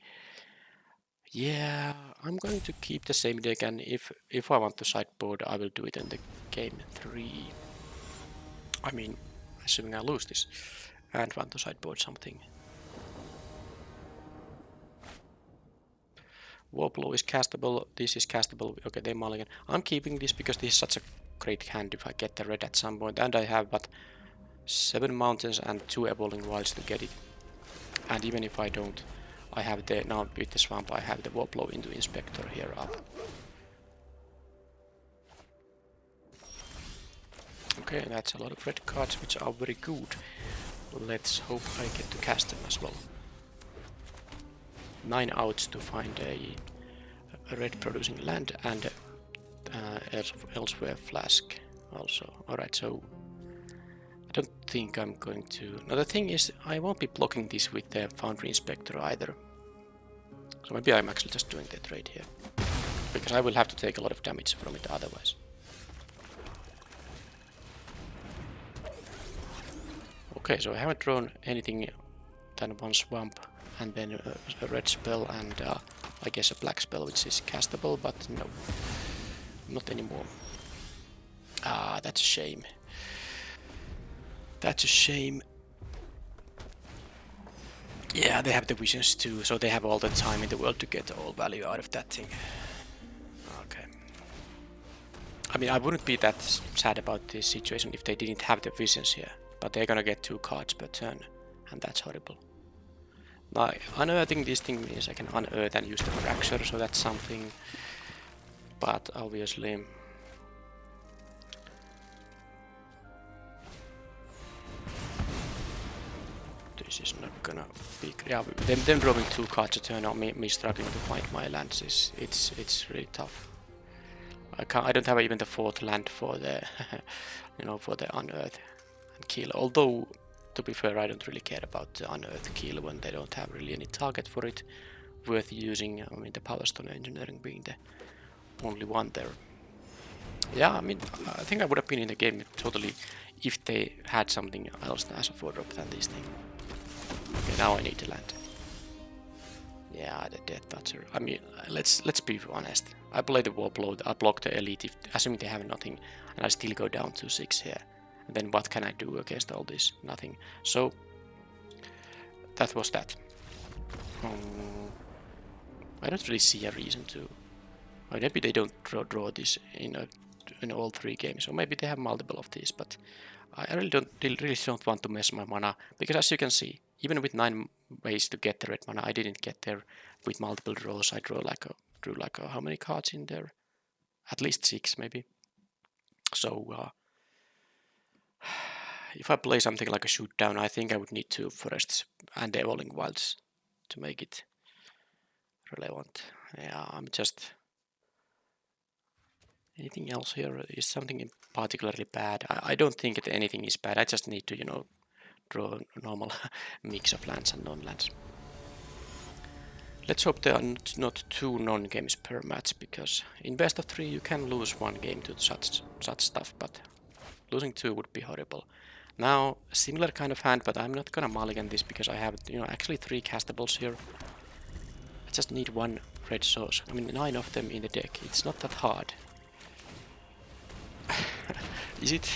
Yeah, I'm going to keep the same deck, and if I want to sideboard, I will do it in the game 3. I mean, assuming I lose this and want to sideboard something. Warp Blow is castable, this is castable. Okay, they mulligan. I'm keeping this because this is such a great hand if I get the red at some point, and I have but 7 mountains and 2 evolving wilds to get it. And even if I don't, I have the, now with the swamp, I have the Warp Blow into Inspector here up. Okay, that's a lot of red cards, which are very good. Let's hope I get to cast them as well. 9 outs to find a red producing land, and elsewhere flask also. Alright, so I don't think I'm going to... Now the thing is, I won't be blocking this with the Foundry Inspector either. So maybe I'm actually just doing the trade here, because I will have to take a lot of damage from it otherwise. Okay, so I haven't drawn anything than 1 swamp, and then a red spell, and I guess a black spell, which is castable, but no, not anymore. Ah, that's a shame. That's a shame. Yeah, they have the visions too, so they have all the time in the world to get all value out of that thing. Okay. I mean, I wouldn't be that sad about this situation if they didn't have the visions here, but they're gonna get 2 cards per turn, and that's horrible. Now, unearthing this thing means I can unearth and use the fracture, so that's something, but obviously this is not gonna be... Yeah, them drawing 2 cards a turn on me struggling to find my lands it's really tough. I don't have even the 4th land for the you know, for the unearth and kill. Although, to be fair, I don't really care about the unearth kill when they don't have really any target for it worth using. I mean, the Power Stone Engineering being the only one there. Yeah, I mean, I think I would have been in the game totally if they had something else as a 4-drop than this thing. Okay, now I need to land. Yeah, the Death Toucher. I mean, let's be honest. I play the Warlord, I block the Elite, assuming they have nothing, and I still go down to 6 here. And then what can I do against all this? Nothing. So, that was that. I don't really see a reason to... Or maybe they don't draw this in all 3 games, or maybe they have multiple of these, but I really don't want to mess my mana, because as you can see, even with 9 ways to get the red mana, I didn't get there with multiple draws. I drew like how many cards in there? At least 6 maybe. So if I play something like a shoot down, I think I would need 2 forests and the evolving wilds to make it relevant. Yeah, I'm just... Anything else here? Is something particularly bad? I don't think that anything is bad. I just need to, you know, draw a normal mix of lands and non-lands. Let's hope there are not 2 non-games per match, because in best of 3 you can lose 1 game to such stuff, but losing 2 would be horrible. Now, similar kind of hand, but I'm not gonna mulligan this because I have, you know, actually 3 castables here. I just need 1 red source. I mean, 9 of them in the deck. It's not that hard. Is it?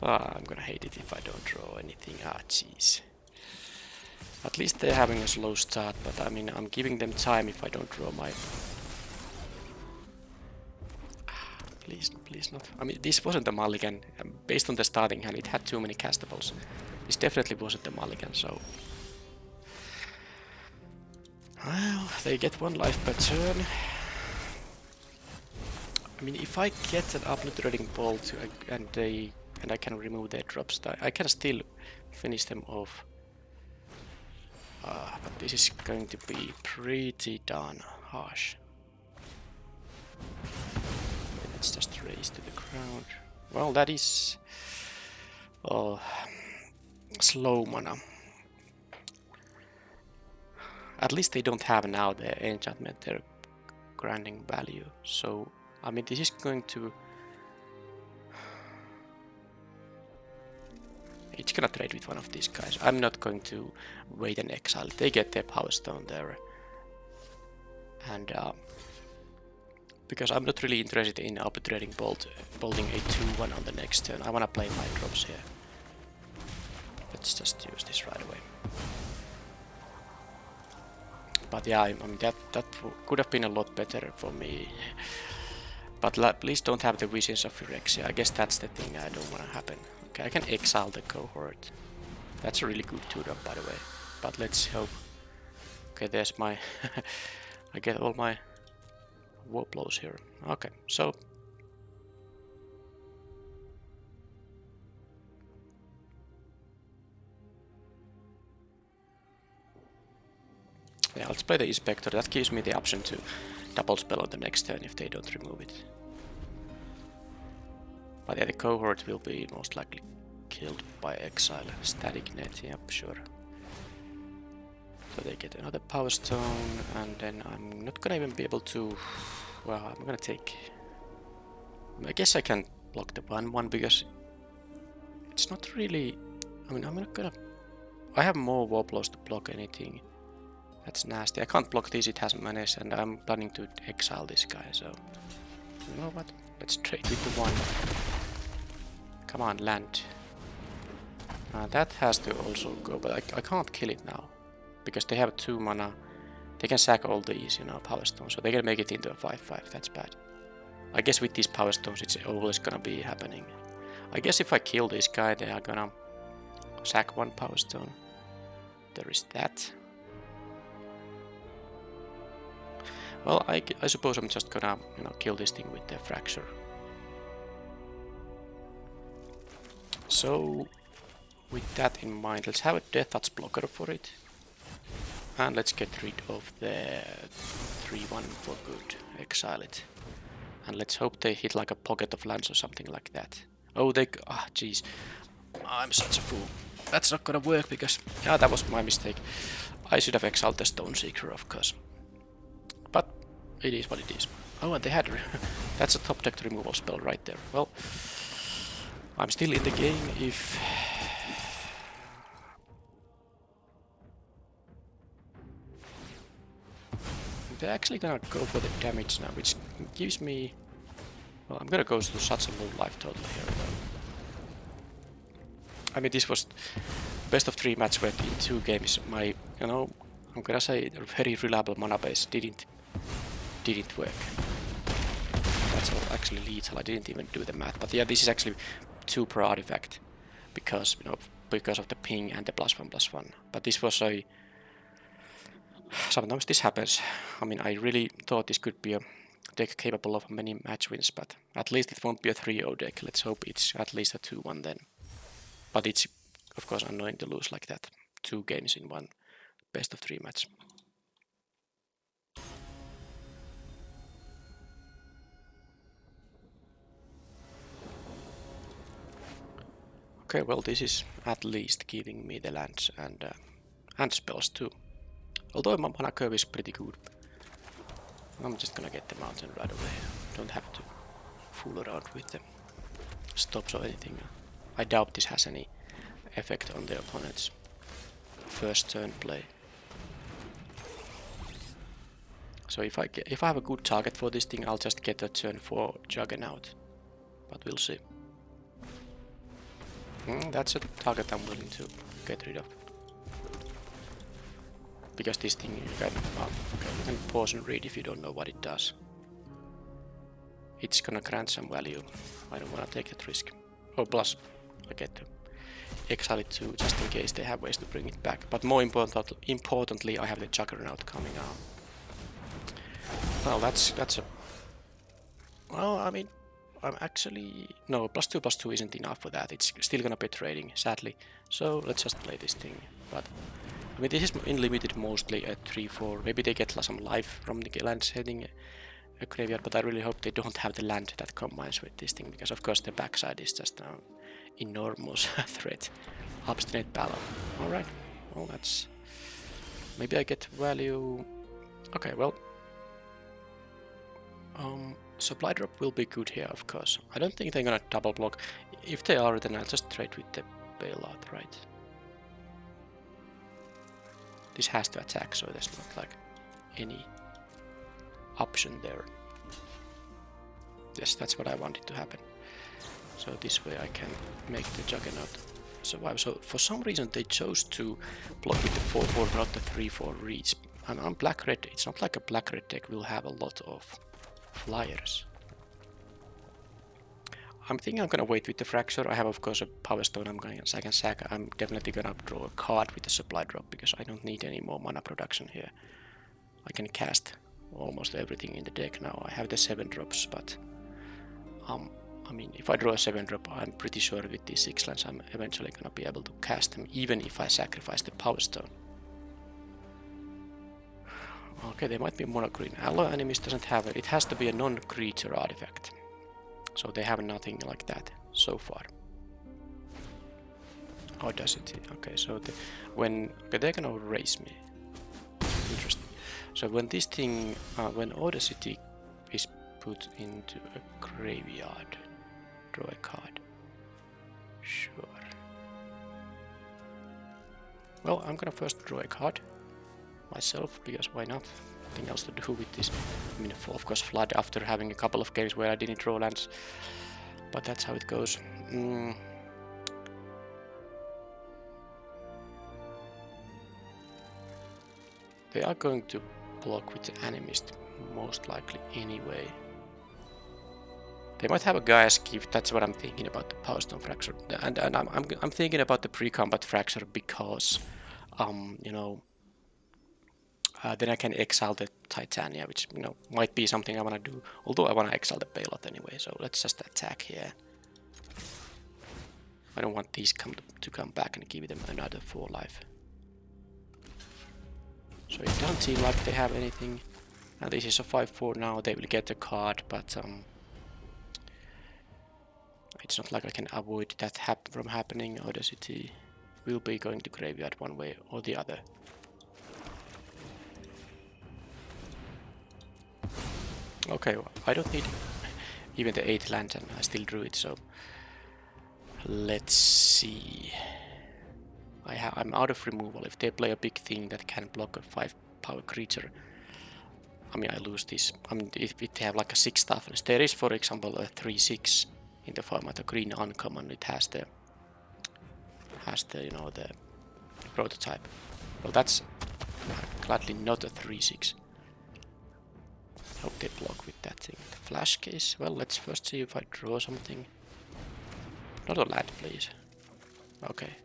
I'm gonna hate it if I don't draw anything. Jeez. At least they're having a slow start, but I mean, I'm giving them time if I don't draw my... Please not. I mean, this wasn't a mulligan. Based on the starting hand, it had too many castables. This definitely wasn't a mulligan, so... Well, they get 1 life per turn. I mean, if I get an obliterating bolt and I can remove their drops, I can still finish them off. But this is going to be pretty darn harsh. Let's just raise to the ground. Well, that is slow mana. At least they don't have now the enchantment, their grinding value. So, I mean, this is going to... It's gonna trade with one of these guys. I'm not going to wait and exile. They get their Power Stone there. And because I'm not really interested in arbitrating bolting a 2-1 on the next turn. I wanna play my drops here. Let's just use this right away. But yeah, I mean that could have been a lot better for me. But please don't have the visions of Phyrexia. I guess that's the thing I don't want to happen. Okay, I can exile the cohort. That's a really good 2-drop, by the way. But let's hope. Okay, there's my... I get all my war blows here. Okay, so... Yeah, let's play the Inspector. That gives me the option to double spell on the next turn if they don't remove it. But yeah, the cohort will be most likely killed by exile. Static net, yep, sure. So they get another Power Stone, and then I'm not gonna even be able to... Well, I'm gonna take... I guess I can block the 1-1 because it's not really... I mean, I'm not gonna... I have more Warplows to block anything. That's nasty. I can't block this, it has menace, and I'm planning to exile this guy, so... You know what? Let's trade with the 1. Come on, land. That has to also go, but I can't kill it now. because they have 2 mana. They can sack all these, you know, power stones, so they can make it into a 5/5. That's bad. I guess with these power stones, it's always gonna be happening. I guess if I kill this guy, they are gonna sack 1 power stone. There is that. Well, I suppose I'm just gonna, you know, kill this thing with the fracture. So, with that in mind, let's have a Death Touch blocker for it. And let's get rid of the 3/1 for good. Exile it. And let's hope they hit like a Pocket of Lands or something like that. Oh, they... Ah, jeez. I'm such a fool. That's not gonna work because... Yeah, that was my mistake. I should have exiled the Stone Seeker, of course. But it is what it is. Oh, and they had... That's a top deck removal spell right there. Well, I'm still in the game if... They're actually gonna go for the damage now, which gives me... Well, I'm gonna go to such a low life total here though. I mean, this was best of 3 match where in 2 games my, you know, I'm gonna say very reliable mana base didn't work. That's all actually lethal. I didn't even do the math, but yeah, this is actually 2 per artifact because, you know, because of the ping and the +1/+1. But this was a... Sometimes this happens. I mean, I really thought this could be a deck capable of many match wins, but at least it won't be a 3-0 deck. Let's hope it's at least a 2-1 then. But it's, of course, annoying to lose like that. 2 games in 1 best of 3 match. Okay, well, this is at least giving me the lands and spells too. Although my mana curve is pretty good. I'm just gonna get the mountain right away. Don't have to fool around with the stops or anything. I doubt this has any effect on the opponent's first turn play. So if I have a good target for this thing, I'll just get a turn 4 Juggernaut. But we'll see. That's a target I'm willing to get rid of. Because this thing you can pause and read if you don't know what it does. It's gonna grant some value. I don't wanna take that risk. Oh, plus I get to exile it too, just in case they have ways to bring it back. But more importantly, I have the Juggernaut coming out. Well, that's a... Well, I mean, I'm actually... No, +2/+2 isn't enough for that. It's still gonna be trading, sadly. So let's just play this thing. But I mean, this is in limited mostly at 3/4. Maybe they get some life from the lands heading a graveyard, but I really hope they don't have the land that combines with this thing, because of course the backside is just an enormous threat. Obstinate Battle. Alright, well that's... Maybe I get value... Okay, well... Supply drop will be good here, of course. I don't think they're gonna double block. If they are, then I'll just trade with the bailout, right? This has to attack, so there's not like any option there. Yes, that's what I wanted to happen. So this way I can make the Juggernaut survive. So for some reason they chose to block with the 4/4, not the 3/4 reach. And on black-red, it's not like a black-red deck will have a lot of flyers. I'm thinking I'm gonna wait with the fracture. I have of course a power stone I'm going to sack. I'm definitely gonna draw a card with the supply drop because I don't need any more mana production here. I can cast almost everything in the deck now. I have the 7 drops, but I mean, if I draw a 7 drop, I'm pretty sure with these 6 lands I'm eventually gonna be able to cast them, even if I sacrifice the power stone. Okay, they might be mono green. Alloy enemies doesn't have it. It has to be a non-creature artifact. So they have nothing like that so far. Oh, does it? Okay, so they're gonna raise me. Interesting. So when this thing, when Audacity is put into a graveyard, draw a card. Sure. Well, I'm gonna first draw a card myself, because why not? Nothing else to do with this. I mean, of course, Flood after having a couple of games where I didn't draw lands, but that's how it goes. They are going to block with the Animist, most likely anyway. They might have a Gaia's Gift, that's what I'm thinking about the Power Stone Fracture. And I'm thinking about the pre-combat Fracture because, you know, then I can exile the Titania, which, you know, might be something I want to do. Although I want to exile the Bailout anyway, so let's just attack here. I don't want these to come back and give them another 4 life. So it doesn't seem like they have anything. Now this is a 5-4 now, they will get the card, but it's not like I can avoid that from happening. Audacity will be going to graveyard one way or the other. Okay, well, I don't need even the 8 land and I still drew it, so let's see. I'm out of removal. If they play a big thing that can block a 5 power creature, I mean I lose this. I mean if they have like a 6 toughness, there is for example a 3/6 in the format, a green uncommon. It has the you know the prototype. Well, that's gladly not a 3/6. Hope they block with that thing. The flash case. Well, let's first see if I draw something. Not a land, please. Okay.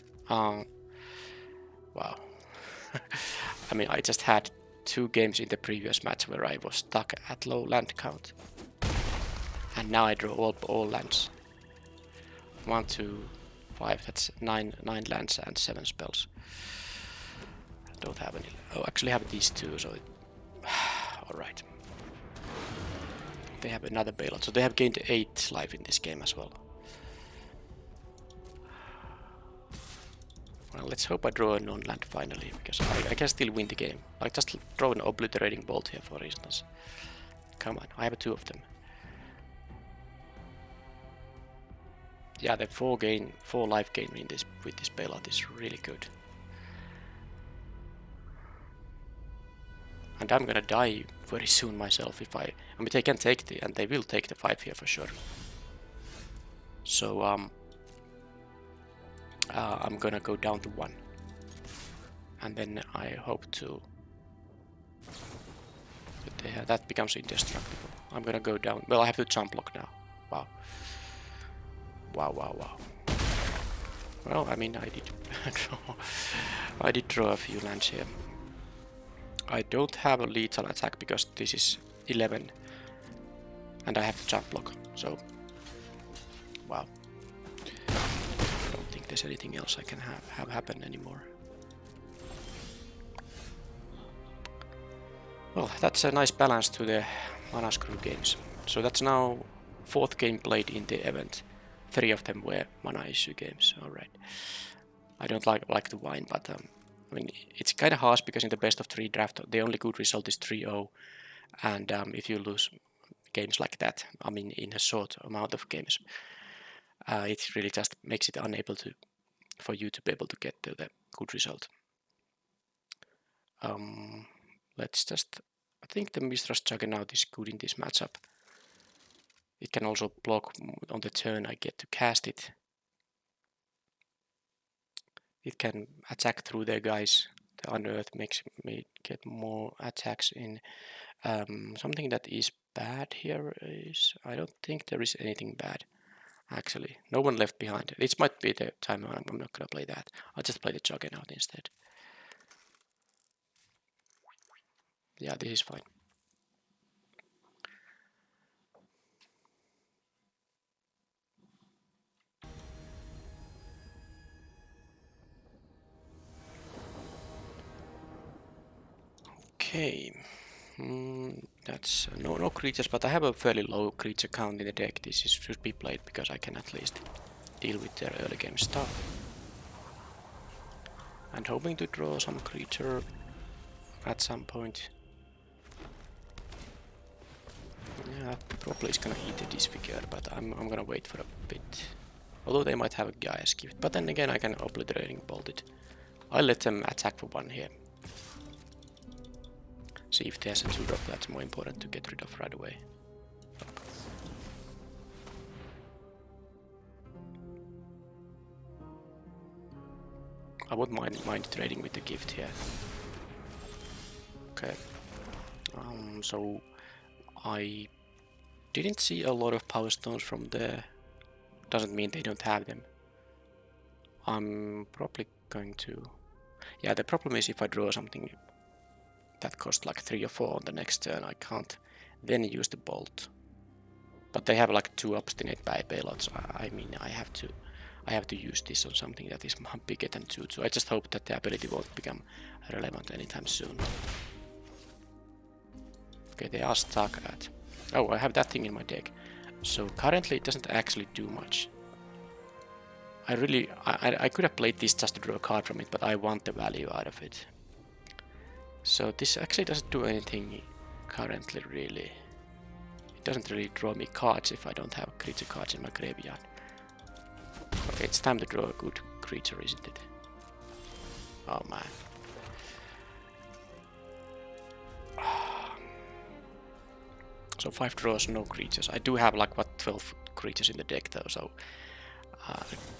Wow. I mean, I just had 2 games in the previous match where I was stuck at low land count. And now I draw all lands. 1, 2, 5, that's 9 lands and 7 spells. I don't have any. Oh, actually have these 2, so alright. They have another bailout, so they have gained 8 life in this game as well. Well, let's hope I draw a non-land finally, because I can still win the game. Like just draw an obliterating bolt here, for instance. Come on, I have 2 of them. Yeah, the 4 life gain in this with this bailout is really good. And I'm gonna die very soon myself if I mean they can take and they will take the 5 here for sure. So I'm gonna go down to 1. And then I hope to that becomes indestructible. I'm gonna go down. Well, I have to jump block now. Wow. Wow. Well, I mean I did draw a few lands here. I don't have a lethal attack because this is 11 and I have to jump block, so wow. I don't think there's anything else I can have happen anymore. Well, that's a nice balance to the mana screw games. So that's now 4th game played in the event. 3 of them were mana issue games, alright. I don't like to whine, but I mean, it's kind of harsh because in the best of 3 draft, the only good result is 3-0. And if you lose games like that, I mean, in a short amount of games, it really just makes it unable for you to be able to get to the good result. Let's just, I think the Mistras Juggernaut is good in this matchup. It can also block on the turn I get to cast it. It can attack through their guys. The Unearth makes me get more attacks in. Something that is bad here is, I don't think there is anything bad. Actually, no one left behind. This might be the time I'm not gonna play that. I'll just play the Juggernaut instead. Yeah, this is fine. Okay, that's no creatures, but I have a fairly low creature count in the deck. This should be played because I can at least deal with their early game stuff. And hoping to draw some creature at some point. Yeah, probably is gonna eat the Disfigure, but I'm gonna wait for a bit. Although they might have a Gaia's Gift, but then again I can Obliterating Bolt it. I'll let them attack for 1 here. See if there's a 2-drop that's more important to get rid of right away. I wouldn't mind trading with the gift here. Okay. So I didn't see a lot of power stones from there. Doesn't mean they don't have them. I'm probably going to... Yeah, the problem is if I draw something that costs like 3 or 4 on the next turn, I can't then use the bolt. But they have like 2 obstinate payloads. I mean, I have to use this on something that is bigger than 2. So I just hope that the ability won't become relevant anytime soon. Okay, they are stuck at... Oh, I have that thing in my deck. So currently it doesn't actually do much. I could have played this just to draw a card from it, but I want the value out of it. So this actually doesn't do anything currently, really. It doesn't really draw me cards if I don't have creature cards in my graveyard. Okay, it's time to draw a good creature, isn't it? Oh man. So 5 draws, no creatures. I do have like, what, 12 creatures in the deck though, so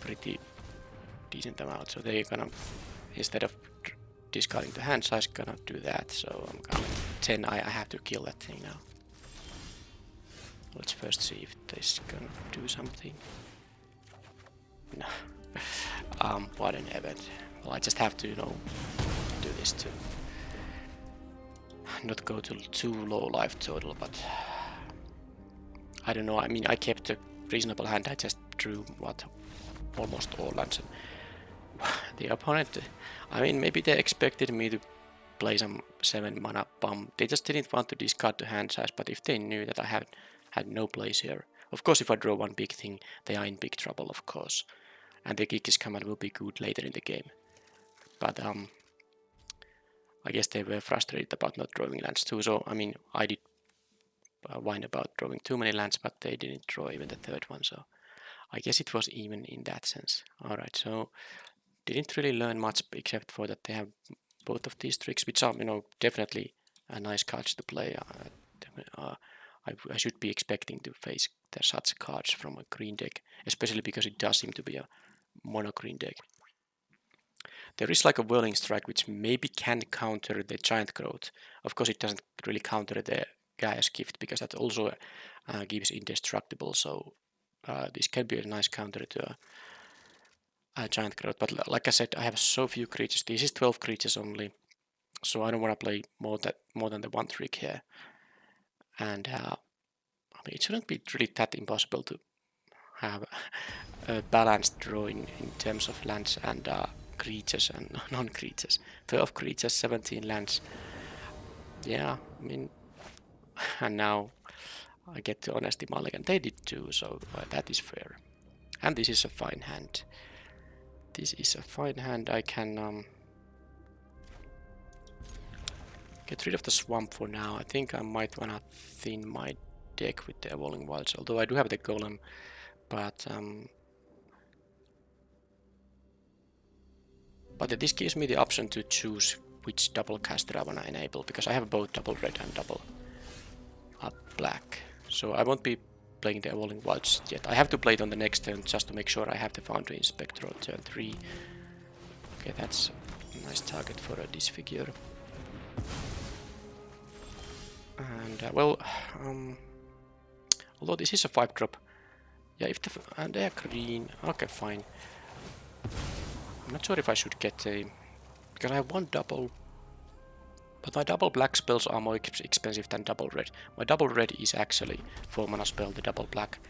pretty decent amount. So they're gonna, instead of discarding the hand size, gonna do that. So I'm gonna 10. I have to kill that thing now. Let's first see if this is gonna do something. No. What an event. Well, I just have to, you know, do this to not go to too low life total, but I don't know. I mean, I kept a reasonable hand. I just drew what, almost all lands. The opponent, I mean, maybe they expected me to play some 7 mana bomb. They just didn't want to discard the hand size, but if they knew that I had no place here. Of course, if I draw one big thing, they are in big trouble, of course. And the Gigis command will be good later in the game. But I guess they were frustrated about not drawing lands too. So, I mean, I did whine about drawing too many lands, but they didn't draw even the 3rd one. So, I guess it was even in that sense. Alright, so didn't really learn much except for that they have both of these tricks, which are, you know, definitely a nice cards to play. I should be expecting to face such cards from a green deck, especially because it does seem to be a mono green deck. There is like a Whirling Strike which maybe can counter the Giant Growth. Of course it doesn't really counter the Gaia's Gift because that also gives Indestructible, so this can be a nice counter to a Giant Growth. But like I said, I have so few creatures. This is 12 creatures only, so I don't want to play more than the 1 trick here. And I mean, it shouldn't be really that impossible to have a balanced drawing in terms of lands and creatures and non-creatures. 12 creatures, 17 lands. Yeah, I mean, and now I get to Honesty Mulligan. They did too, so that is fair. And this is a fine hand. This is a fine hand. I can get rid of the swamp for now. I think I might wanna thin my deck with the Evolving Wilds, although I do have the Golem, but this gives me the option to choose which double caster I wanna enable, because I have both double red and double black. So I won't be playing the Evolving Wilds yet. I have to play it on the next turn just to make sure I have the Foundry Inspector on turn 3. Okay, that's a nice target for a Disfigure. And well, although this is a 5-drop, yeah, if and they are green, okay, fine. I'm not sure if I should get a, because I have 1 double, but my double black spells are more expensive than double red. My double red is actually 4 mana spell. The double black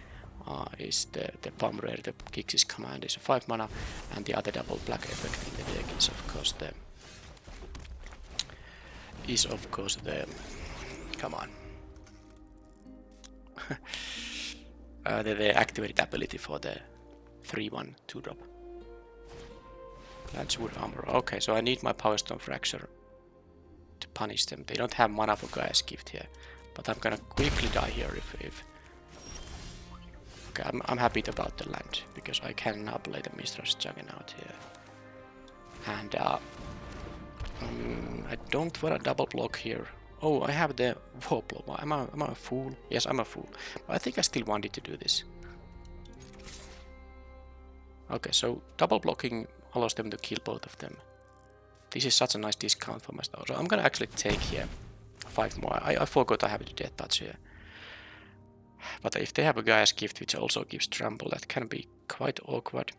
is the Palm Rare, the Gigis command is a 5 mana, and the other double black effect in the deck is of course the come on. The activated ability for the 3/1 2-drop. Lancewood Armor. Okay, so I need my Power Stone Fracture to punish them. They don't have mana for Gaia's Gift here, but I'm gonna quickly die here if... Okay, I'm happy about the land, because I can now play the Mistras Juggernaut here. And I don't want a double block here. Oh, I have the Warplow. Am I a fool? Yes, I'm a fool. But I think I still wanted to do this. Okay, so double blocking allows them to kill both of them. This is such a nice discount for my store. So I'm gonna actually take here 5 more. I forgot I have the death touch here. But if they have a Gaia's Gift which also gives trample, that can be quite awkward.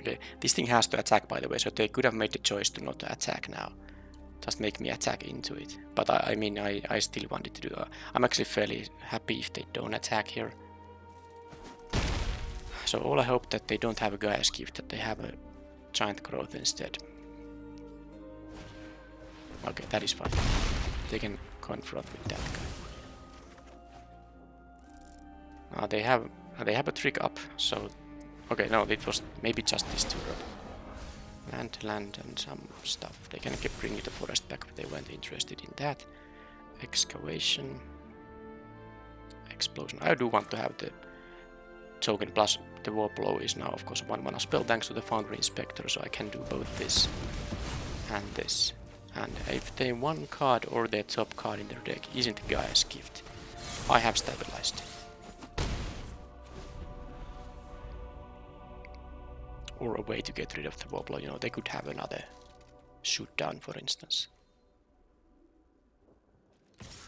Okay, this thing has to attack, by the way, so they could have made the choice to not attack now. Just make me attack into it. But I mean, I still wanted to do that. I'm actually fairly happy if they don't attack here. So all I hope that they don't have a Gaia's Gift, that they have a Giant Growth instead. Okay, that is fine. They can confront with that guy. Now they have a trick up, so okay, no, it was maybe just this two rope. Land, and some stuff. They can bring the forest back, but they weren't interested in that. Excavation. Explosion. I do want to have the token, plus the war blow is now, of course, a 1-mana spell thanks to the Foundry Inspector, so I can do both this and this. And if they one card or their top card in their deck isn't Gaia's Gift, I have stabilized. Or a way to get rid of the Wobbler, you know, they could have another shoot down, for instance.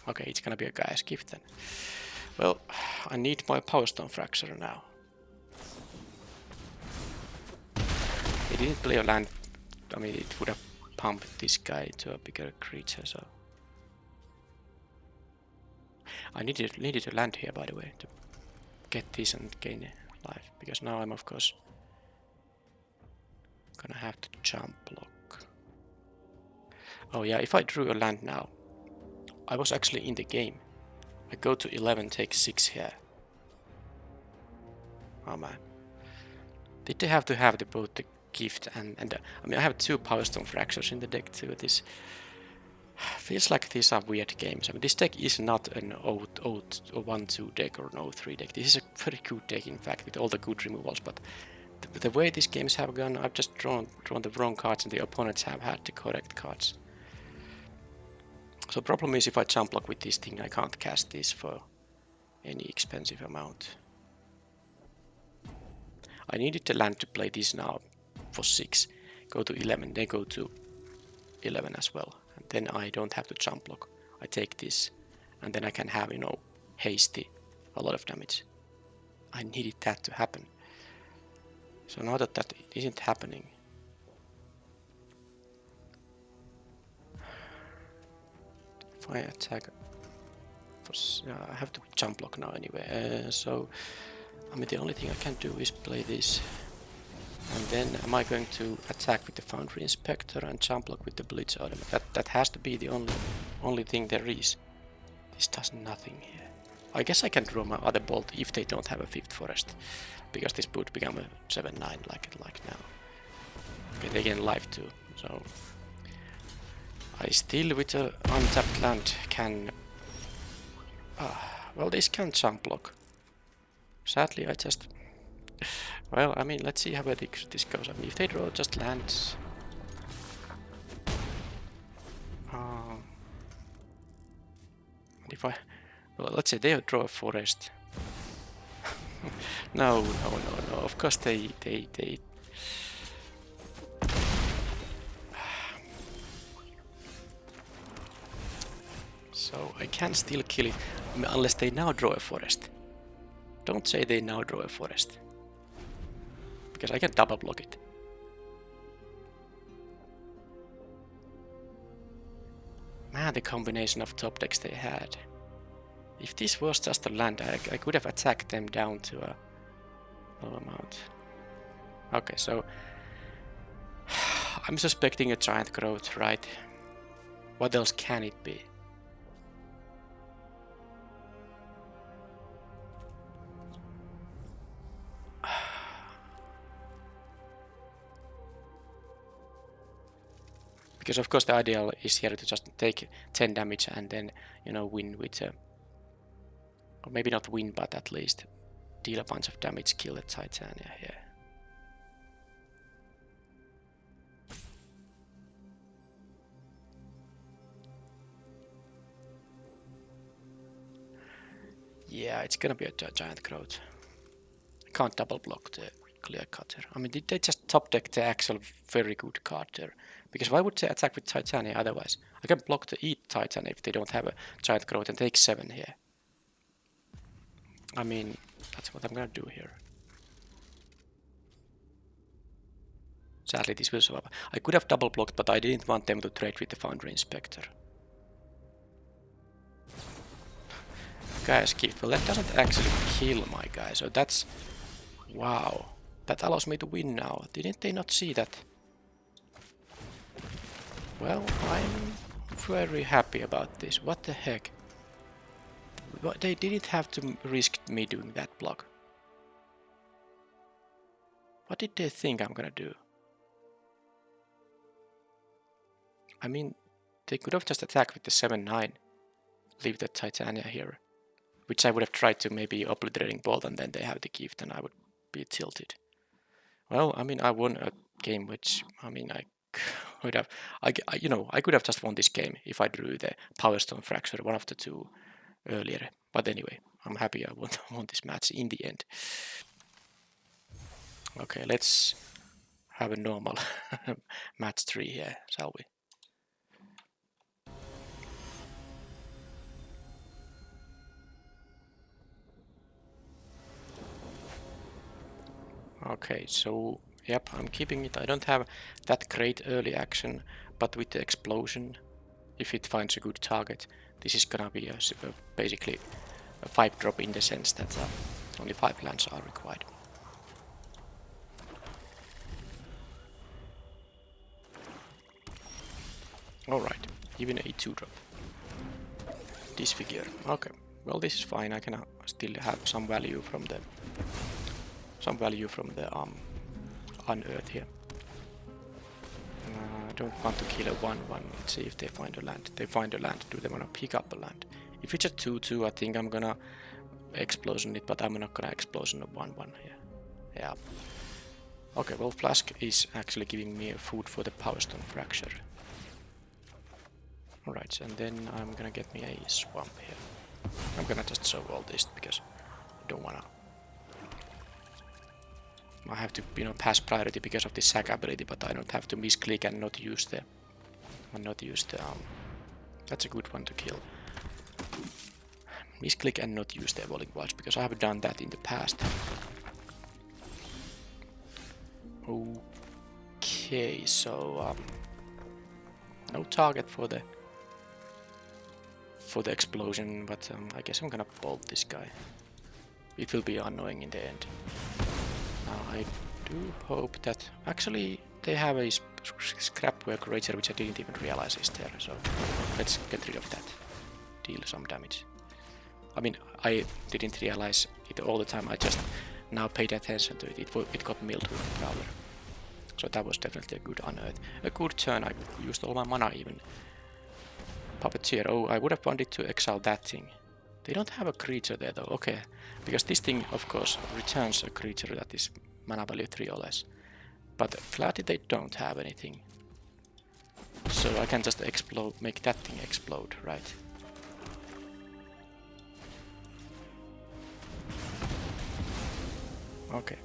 Okay, it's gonna be a Gaia's Gift then. Well, I need my Power Stone Fracture now. They didn't play a land, I mean, it would have pumped this guy to a bigger creature, so... I needed to land here, by the way, to get this and gain life, because now I'm, of course, gonna have to jump block. Oh yeah, if I drew a land now, I was actually in the game. I go to 11, take 6 here. Oh man. Did they have to have both the gift and I mean, I have 2 Power Stone Fractures in the deck too. This feels like these are weird games. I mean, this deck is not an 1-2 deck or an 0-3 deck. This is a very good deck, in fact, with all the good removals, but the way these games have gone, I've just drawn the wrong cards and the opponents have had the correct cards. So the problem is if I jump block with this thing, I can't cast this for any expensive amount. I needed the land to play this now for 6, go to 11, then go to 11 as well. And then I don't have to jump block. I take this, and then I can have, you know, hasty, a lot of damage. I needed that to happen. So now that that isn't happening, if I attack, I have to jump block now anyway. So I mean, the only thing I can do is play this, and then am I going to attack with the Foundry Inspector and jump block with the Blitz Ornament? That has to be the only thing there is. This does nothing here. I guess I can draw my other bolt if they don't have a 5th forest, because this would become a 7-9 like now. Okay, they gain life too, so I still with a untapped land can... well, this can jump block. Sadly, I just... Well, I mean, let's see how this goes. I mean, if they draw just lands... and if I... Well, let's say they draw a forest. No. Of course they... So I can still kill it, I mean, unless they now draw a forest. Don't say they now draw a forest, because I can double block it. Man, the combination of top decks they had. If this was just a land, I could have attacked them down to a low amount. Okay, so I'm suspecting a Giant Growth, right? What else can it be? Because of course the ideal is here to just take 10 damage and then, you know, win with or maybe not win, but at least deal a bunch of damage, kill the Titania here. Yeah, it's gonna be a giant growth. Can't double block the clear cutter. I mean, did they just top deck the actual very good card there? Because why would they attack with Titania otherwise? I can block the Eat Titan if they don't have a giant growth and take 7 here. I mean, that's what I'm gonna do here. Sadly, this will survive. I could have double blocked, but I didn't want them to trade with the Foundry Inspector. Guys, gift. Well, that doesn't actually kill my guy, so that's... Wow. That allows me to win now. Didn't they not see that? Well, I'm very happy about this. What the heck? They didn't have to risk me doing that block. What did they think I'm gonna do? I mean, they could have just attacked with the 7-9. Leave the Titania here. Which I would have tried to maybe obliterating bolt and then they have the gift and I would be tilted. Well, I mean, I won a game which, I mean, I could have, you know, I could have just won this game if I drew the Power Stone Fracture, one of the two earlier. But anyway, I'm happy I won this match in the end. Okay, let's have a normal match 3 here, shall we? Okay, so yep, I'm keeping it. I don't have that great early action, but with the explosion, if it finds a good target, this is gonna be basically a 5-drop in the sense that only 5 lands are required. Alright, even a 2-drop. Disfigure. Okay, well this is fine. I can still have some value from the unearth here. I don't want to kill a 1-1. Let's see if they find a land. They find a land. Do they want to pick up a land? If it's a 2-2, I think I'm gonna explosion it, but I'm not gonna explosion a 1-1 here. Yeah. Okay, well, Flask is actually giving me a food for the Power Stone Fracture. Alright, and then I'm gonna get me a swamp here. I'm gonna just sow all this because I don't wanna. I have to, you know, pass priority because of the sack ability, but I don't have to misclick and not use the. That's a good one to kill. Misclick and not use the Evolving Wilds because I have done that in the past. Okay, so no target for the explosion, but I guess I'm gonna bolt this guy. It will be annoying in the end. Now I do hope that actually they have a scrapwork rager which I didn't even realize is there, so let's get rid of that. Deal some damage. I mean, I didn't realize it all the time, I just now paid attention to it. It got milled with the Prowler. So that was definitely a good unearth. A good turn, I used all my mana even. Puppeteer, oh, I would have wanted to exile that thing. They don't have a creature there though, okay. Because this thing, of course, returns a creature that is mana value 3 or less. But Flatty, they don't have anything. So I can just explode, make that thing explode, right? Okay.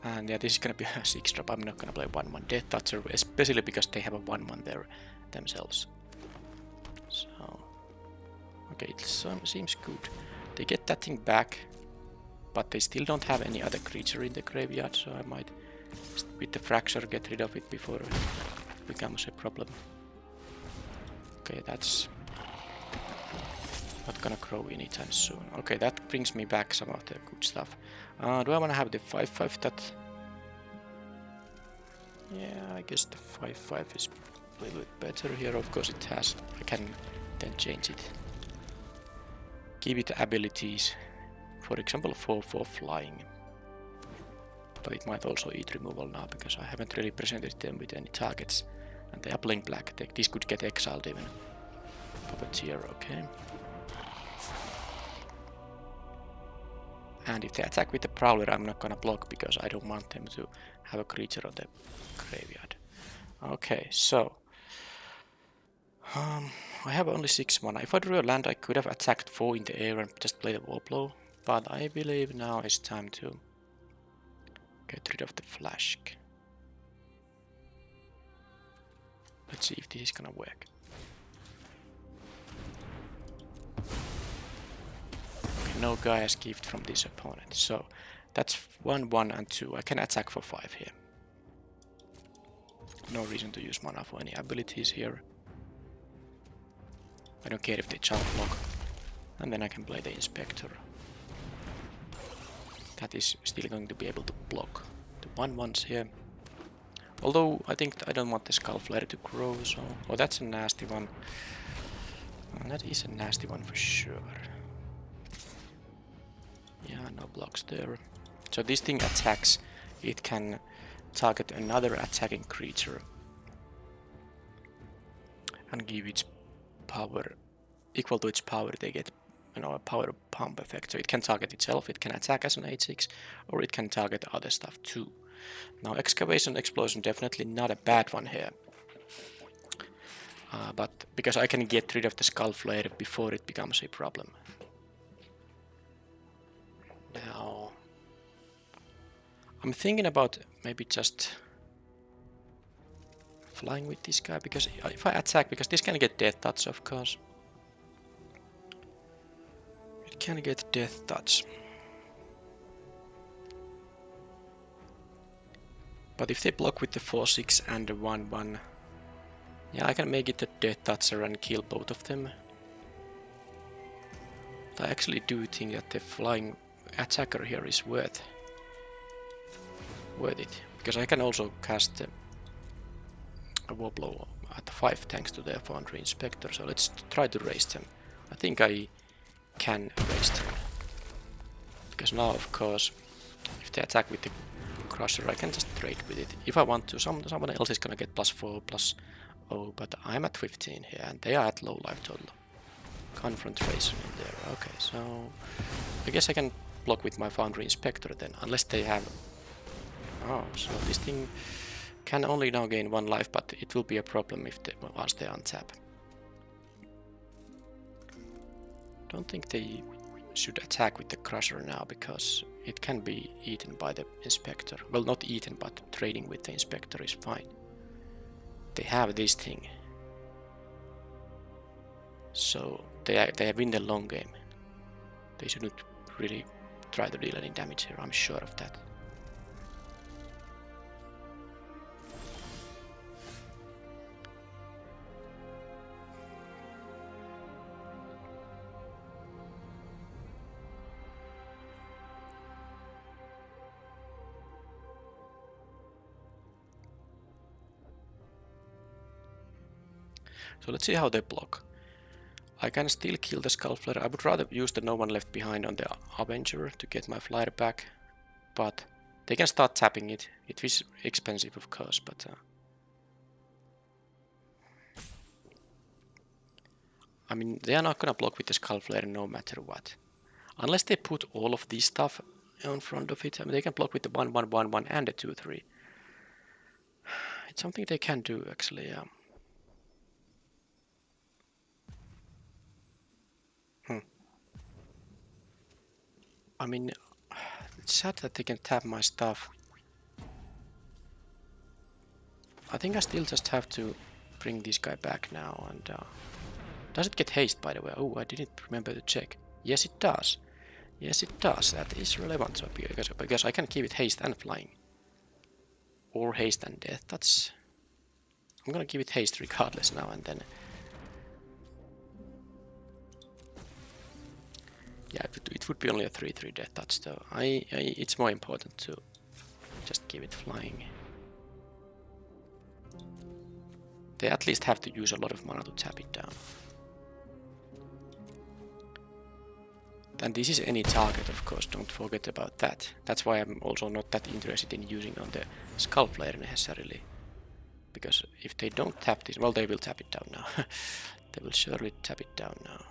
And yeah, this is gonna be a 6-drop. I'm not gonna play 1-1 Death Toucher, especially because they have a 1-1 there themselves. So, okay, it seems good. They get that thing back, but they still don't have any other creature in the graveyard, so I might, with the Fracture, get rid of it before it becomes a problem. Okay, that's not gonna grow anytime soon. Okay, that brings me back some of the good stuff. Do I want to have the 5-5 that... Yeah, I guess the 5-5 is a little bit better here. Of course it has. I can then change it. Give it abilities. For example, 4-4 flying. But it might also eat removal now, because I haven't really presented them with any targets. And they are playing black. This could get exiled even. Puppeteer, okay. And if they attack with the Prowler, I'm not gonna block because I don't want them to have a creature on the graveyard. Okay, so I have only 6 mana. If I drew a land, I could have attacked 4 in the air and just play the wall blow. But I believe now is time to get rid of the flash. Let's see if this is gonna work. Okay, no Gaia's gift from this opponent. So that's 1, 1, and 2. I can attack for 5 here. No reason to use mana for any abilities here. I don't care if they jump block. And then I can play the Inspector. That is still going to be able to block the 1/1s here. Although I think I don't want the Skull Flare to grow, so... Oh, that's a nasty one. That is a nasty one for sure. Yeah, no blocks there. So this thing attacks. It can target another attacking creature and give its power equal to its power. They get, you know, a power pump effect. So it can target itself, it can attack as an 8/6, or it can target other stuff too. Now Excavation Explosion definitely not a bad one here. But because I can get rid of the Skull Flare before it becomes a problem. Now I'm thinking about maybe just flying with this guy, because if I attack, because this can get Death Touch, of course. It can get Death Touch. But if they block with the 4/6 and the 1/1, yeah, I can make it a Death Toucher and kill both of them. But I actually do think that the flying attacker here is worth it, because I can also cast a Wobble at 5 thanks to the Foundry Inspector. So let's try to raise them. I think I can raise them, because now, of course, if they attack with the Crusher, I can just trade with it. If I want to, someone else is gonna get +4, +0, but I'm at 15 here, and they are at low life total. Confrontation in there. Okay, so I guess I can block with my Foundry Inspector then, unless they have... Oh, so this thing can only now gain 1 life, but it will be a problem if once they untap. Don't think they should attack with the Crusher now, because it can be eaten by the Inspector. Well, not eaten, but trading with the Inspector is fine. They have this thing, so they win the long game. They shouldn't really try to deal any damage here, I'm sure of that. So let's see how they block. I can still kill the Skull Flare. I would rather use the No One Left Behind on the Avenger to get my flyer back, but they can start tapping it. It is expensive, of course, but I mean, they are not gonna block with the Skull Flare no matter what. Unless they put all of this stuff in front of it. I mean, they can block with the 1/1/1/1 and the 2/3. It's something they can do, actually, yeah. I mean, it's sad that they can tap my stuff. I think I still just have to bring this guy back now. And does it get haste, by the way? Oh, I didn't remember to check. Yes, it does. Yes, it does. That is relevant, so because I can give it haste and flying, or haste and death. I'm gonna give it haste regardless now, and then yeah, it would be only a 3/3 death touch, though. It's more important to just give it flying. They at least have to use a lot of mana to tap it down. And this is any target, of course, don't forget about that. That's why I'm also not that interested in using on the Skull Flare necessarily. Because if they don't tap this, well, they will tap it down now. They will surely tap it down now.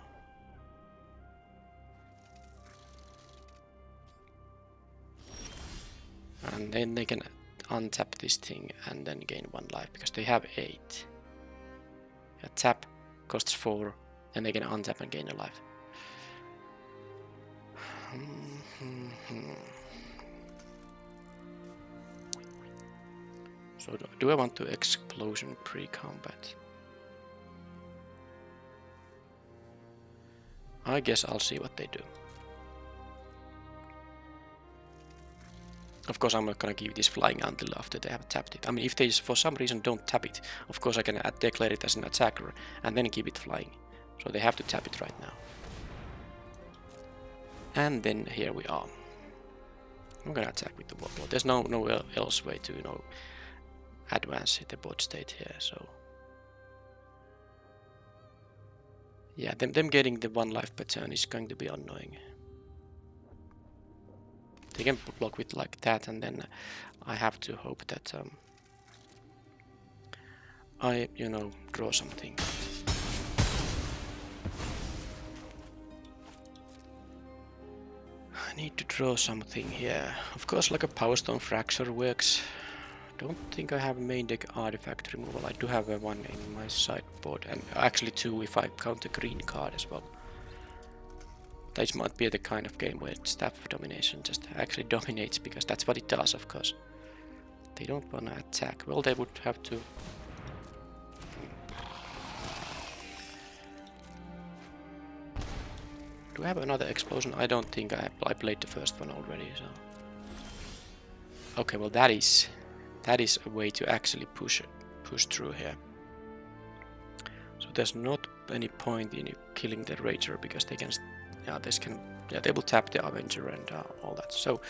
And then they can untap this thing and then gain 1 life, because they have 8. Yeah, tap, costs 4, then they can untap and gain a life. So do I want to explosion pre-combat? I guess I'll see what they do. Of course, I'm not gonna give this flying until after they have tapped it. I mean, if they for some reason don't tap it, of course I can declare it as an attacker and then give it flying. So they have to tap it right now. And then here we are. I'm gonna attack with the Wobble. There's no else way to, you know, advance the board state here, so yeah, them getting the 1 life per turn is going to be annoying. They can block with like that, and then I have to hope that I, you know, draw something. I need to draw something here. Of course, like a Power Stone Fracture works. Don't think I have main deck artifact removal. I do have one in my sideboard, and actually 2 if I count the green card as well. This might be the kind of game where Staff of Domination just actually dominates, because that's what it does, of course. They don't want to attack. Well, they would have to... Do I have another explosion? I don't think I played the first one already, so... Okay, well that is a way to actually push through here. So there's not any point in killing the Rager, because they can, they will tap the Avenger and all that. So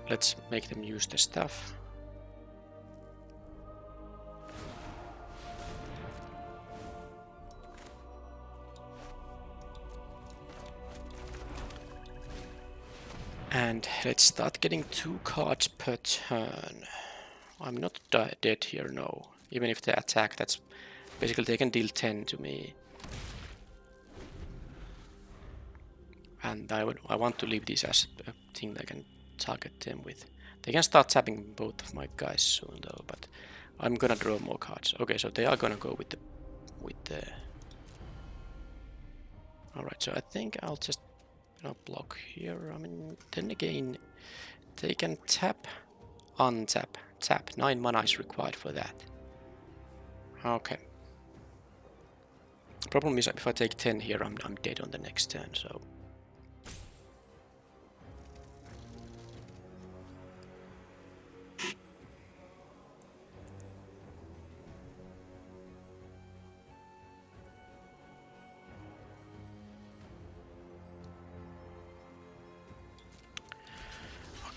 let's make them use the stuff. And let's start getting 2 cards per turn. I'm not dead here, no. Even if they attack, that's basically they can deal 10 to me. And I want to leave this as a thing that I can target them with. They can start tapping both of my guys soon though, but I'm gonna draw more cards. Okay, so they are gonna go with the Alright, so I think I'll just block here. I mean, then again, they can tap, untap, tap. 9 mana is required for that. Okay. Problem is, if I take 10 here, I'm dead on the next turn, so...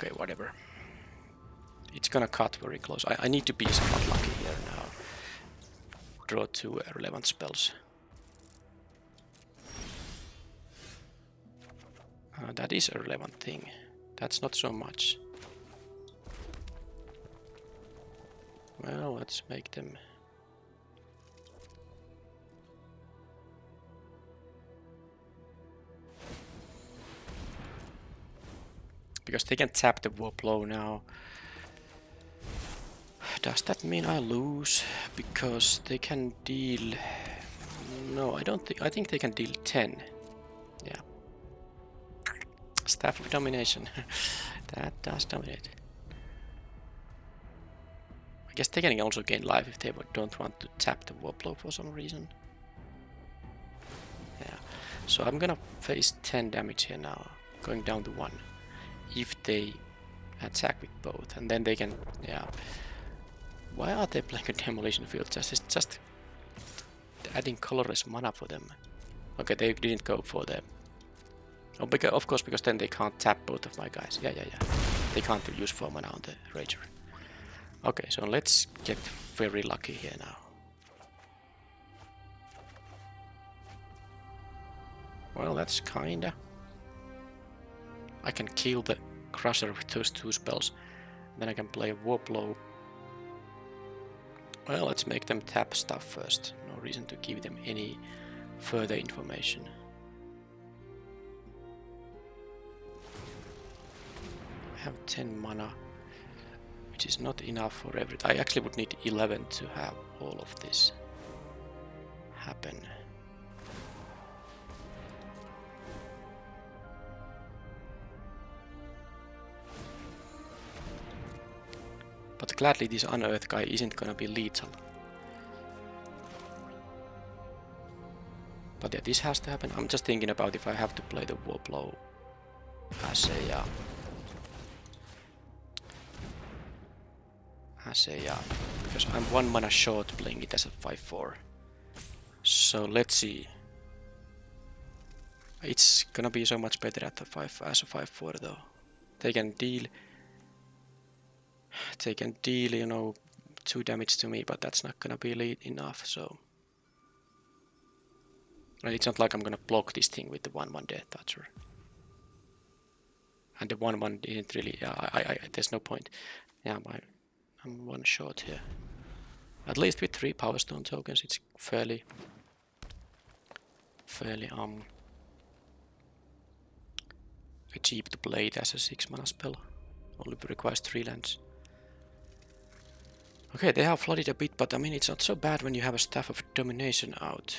Okay, whatever. It's gonna cut very close. I need to be somewhat lucky here now. Draw 2 relevant spells. That is a relevant thing. That's not so much. Well, let's make them... Because they can tap the Wobble now. Does that mean I lose? Because they can deal... No, I don't think... I think they can deal 10. Yeah. Staff of Domination. That does dominate. I guess they can also gain life if they don't want to tap the Wobble for some reason. Yeah. So I'm gonna face 10 damage here now. Going down to 1. If they attack with both, and then they can, yeah. Why are they playing a Demolition Field? It's just adding colorless mana for them. Okay, they didn't go for them. Oh, because, of course, because then they can't tap both of my guys. Yeah. They can't use 4 mana on the Rager. Okay, so let's get very lucky here now. Well, that's kinda... I can kill the Crusher with those 2 spells. Then I can play a Wobble. Well, let's make them tap stuff first. No reason to give them any further information. I have 10 mana, which is not enough for everything. I actually would need 11 to have all of this. happen. But gladly this unearth guy isn't gonna be lethal. But yeah, this has to happen. I'm just thinking about if I have to play the war blow as a because I'm 1 mana short playing it as a 5/4. So let's see. It's gonna be so much better at the 5 as a 5/4 though. They can deal, you know, 2 damage to me, but that's not gonna be enough. So, and it's not like I'm gonna block this thing with the 1/1 Death Toucher. And the 1/1 isn't really. There's no point. Yeah, I'm 1 short here. At least with 3 Power Stone tokens, it's fairly cheap to play it as a 6 mana spell. Only requires 3 lands. Okay, they have flooded a bit, but I mean it's not so bad when you have a Staff of Domination out.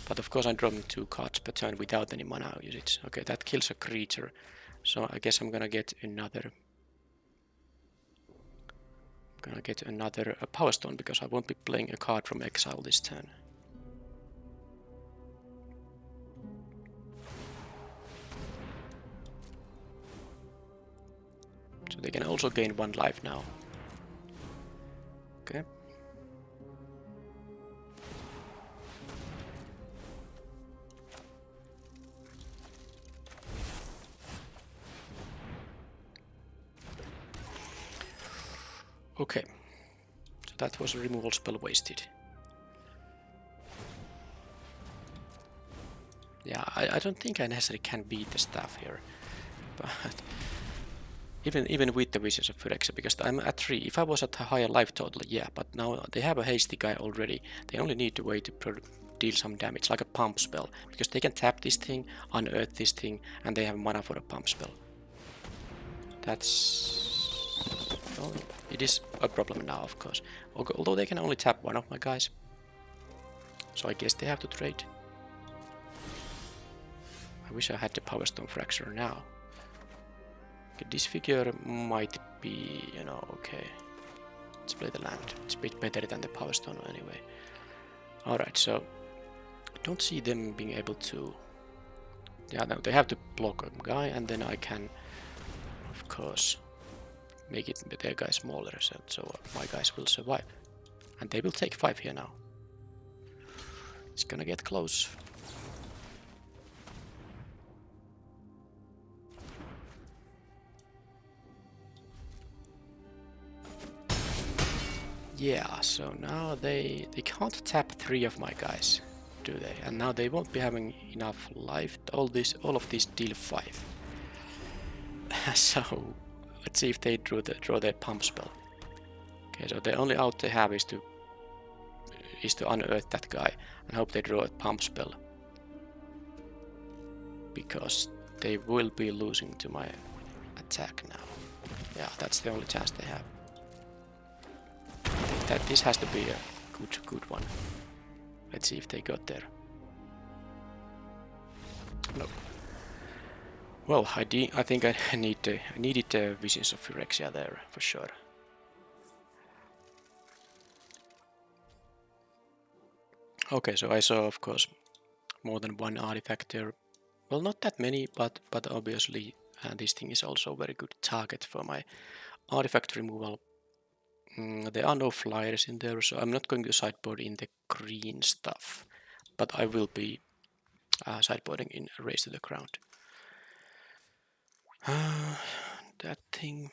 But of course I'm drawing 2 cards per turn without any mana usage. Okay, that kills a creature. So I guess I'm gonna get another Power Stone because I won't be playing a card from exile this turn. So they can also gain 1 life now. Okay. Okay. So that was a removal spell wasted. Yeah, I don't think I necessarily can beat the staff here. But even with the Visions of Phyrexia, because I'm at 3. If I was at a higher life total, yeah, but now they have a hasty guy already. They only need to wait to deal some damage, like a pump spell, because they can tap this thing, unearth this thing, and they have mana for a pump spell. That's... oh, it is a problem now, of course. Although they can only tap one of my guys. So I guess they have to trade. I wish I had the Power Stone Fracture now. Okay, this figure might be, you know, okay. Let's play the land. It's a bit better than the Power Stone anyway. Alright, so I don't see them being able to... yeah, no, they have to block a guy, and then I can, of course, make it their guy smaller, so my guys will survive. And they will take 5 here now. It's gonna get close. Yeah, so now they can't tap 3 of my guys, do they? And now they won't be having enough life. All of these deal 5. So let's see if they draw their pump spell. Okay, so the only out they have is to unearth that guy and hope they draw a pump spell, because they will be losing to my attack now. Yeah, that's the only chance they have. I think that this has to be a good one. Let's see if they got there. No. Well, I think I needed the Visions of Phyrexia there for sure. Okay, so I saw, of course, more than 1 artifact there. Well, not that many, but obviously this thing is also a very good target for my artifact removal. There are no flyers in there, so I'm not going to sideboard in the green stuff, but I will be sideboarding in Race to the Ground. That thing...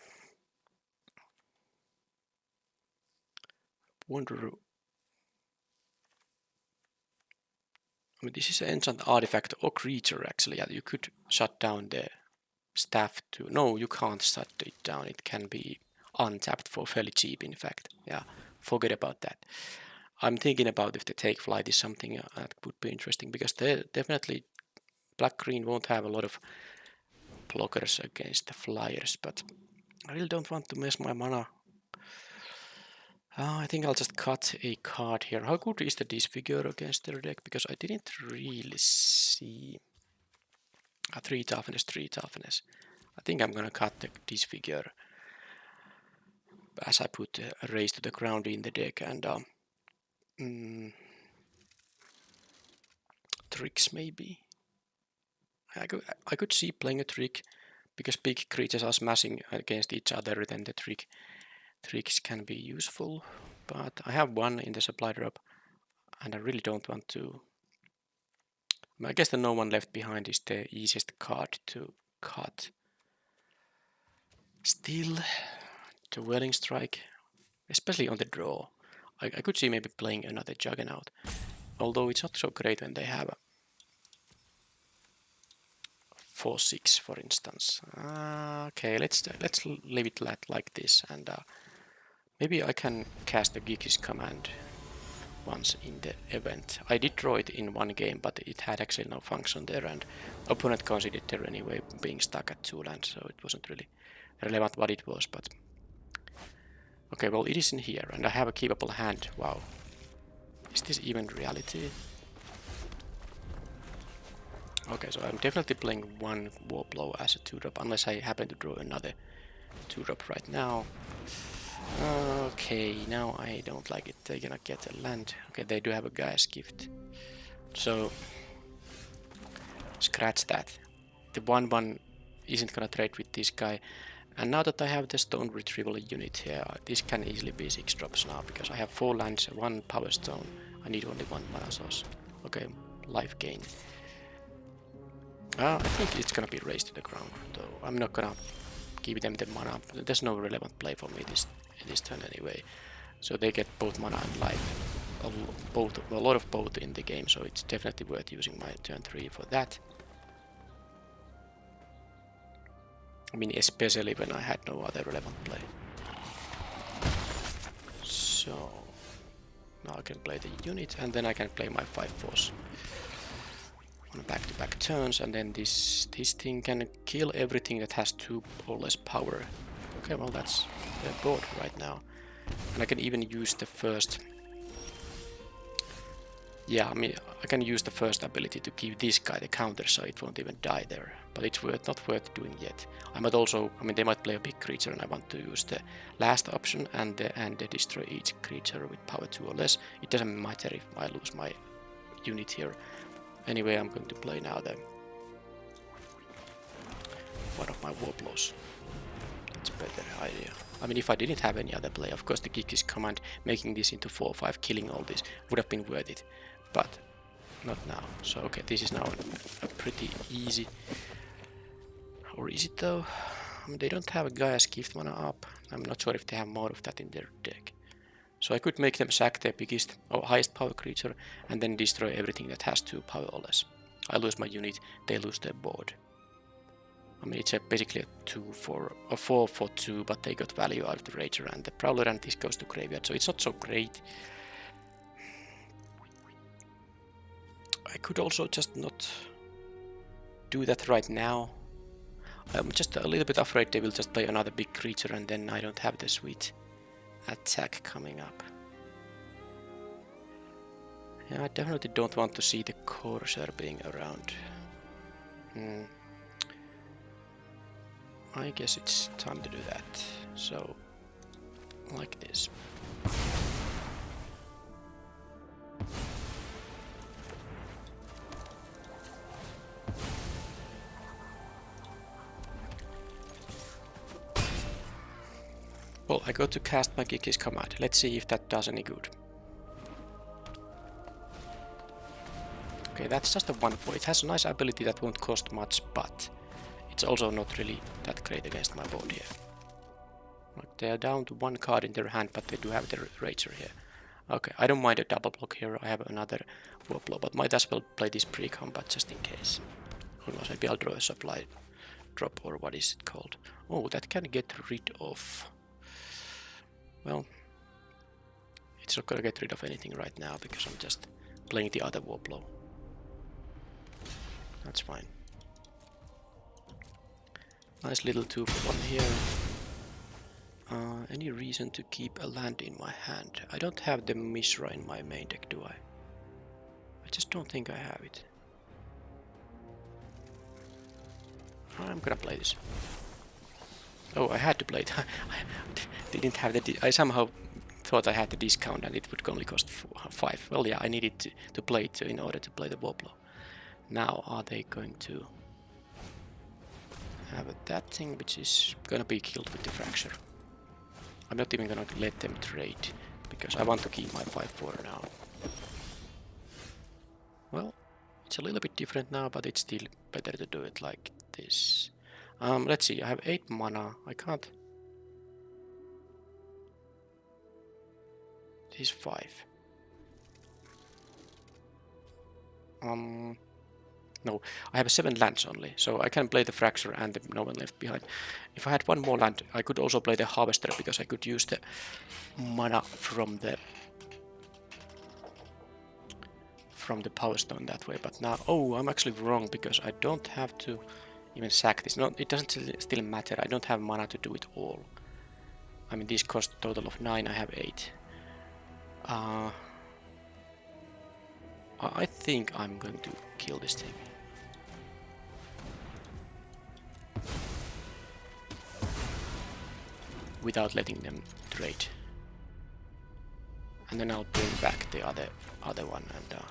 wonder... I mean, this is an enchant artifact or creature actually. Yeah, you could shut down the staff to... no, you can't shut it down. It can be untapped for fairly cheap, in fact. Yeah, forget about that. I'm thinking about if the take flight is something that would be interesting, because they definitely black-green won't have a lot of blockers against the flyers, but I really don't want to mess my mana I think I'll just cut a card here. How good is the disfigure against their deck? Because I didn't really see... 3 toughness, 3 toughness. I think I'm gonna cut the disfigure as I put a raise to the ground in the deck and tricks maybe. I could see playing a trick because big creatures are smashing against each other, then the tricks can be useful. But I have one in the supply drop and I really don't want to. I guess the no one left behind is the easiest card to cut. Still, the Whirling Strike, especially on the draw. I could see maybe playing another Juggernaut, although it's not so great when they have a 4/6, for instance. Okay, let's leave it like this, and maybe I can cast the Gigis command once in the event. I did draw it in one game, but it had actually no function there, and opponent considered there anyway, being stuck at 2 lands, so it wasn't really relevant what it was. But okay, well, it is in here, and I have a keepable hand. Wow, is this even reality? Okay, so I'm definitely playing one Warblow as a 2-drop, unless I happen to draw another 2-drop right now. Okay, now I don't like it. They're gonna get a land. Okay, they do have a Gaia's Gift. So, scratch that. The 1/1 isn't gonna trade with this guy. And now that I have the Stone Retrieval unit here, this can easily be 6 drops now, because I have 4 lands, 1 Power Stone. I need only 1 mana source. Okay, life gain. I think it's gonna be raised to the ground, though I'm not gonna give them the mana. There's no relevant play for me this turn anyway. So they get both mana and life. A lot of both in the game, so it's definitely worth using my turn 3 for that. I mean, especially when I had no other relevant play. So now I can play the unit, and then I can play my 5/4 on back-to-back turns, and then this thing can kill everything that has 2 or less power. Okay, well, that's the board right now. And I can even use the first... Yeah, I mean, I can use the first ability to give this guy the counter, so it won't even die there. But it's not worth doing yet. I might also... I mean, they might play a big creature, and I want to use the last option and destroy each creature with power 2 or less. It doesn't matter if I lose my unit here. Anyway, I'm going to play now one of my Warblows. That's a better idea. I mean, if I didn't have any other play, of course the Gigis command making this into 4/5, killing all this, would have been worth it. But not now. So okay, this is now a pretty easy... Or is it though? I mean, they don't have a Gaia's Gift mana up. I'm not sure if they have more of that in their deck. So I could make them sack their biggest or highest power creature and then destroy everything that has 2 power or less. I lose my unit, they lose their board. I mean, it's basically a 4 for 2, but they got value out of the Rager and the Prowler, and this goes to graveyard, so it's not so great. I could also just not do that right now. I'm just a little bit afraid they will just play another big creature and then I don't have the sweet attack coming up. Yeah, I definitely don't want to see the Corsair being around. I guess it's time to do that. So, like this. Well, I go to cast my Gigis command. Let's see if that does any good. Okay, that's just a 1/4. It has a nice ability that won't cost much, but it's also not really that great against my board here. Like, they are down to 1 card in their hand, but they do have their Rager here. Okay, I don't mind a double block here. I have another Warblow, but might as well play this pre-combat just in case. Who knows, maybe I'll draw a supply drop, or what is it called? Oh, that can get rid of... Well, it's not gonna get rid of anything right now because I'm just playing the other Warblow. That's fine. Nice little 2-for-1 here. Any reason to keep a land in my hand? I don't have the Mishra in my main deck, do I? I just don't think I have it. I'm gonna play this. Oh, I had to play it. I didn't have the... I somehow thought I had the discount and it would only cost 5. Well, yeah, I needed to play it in order to play the Woblo. Now, are they going to have that thing which is gonna be killed with the Fracture? I'm not even gonna let them trade, because I want to keep my 5-4 now. Well, it's a little bit different now, but it's still better to do it like this. Let's see, I have 8 mana, I can't... This is 5. No, I have 7 lands only, so I can play the Fracture and the No One Left Behind. If I had one more land, I could also play the Harvester, because I could use the mana from the Power Stone that way. But now, oh, I'm actually wrong, because I don't have to even sack this. No, it doesn't still matter. I don't have mana to do it all. I mean, these cost a total of 9. I have 8. I think I'm going to kill this thing. Without letting them trade. And then I'll bring back the other one and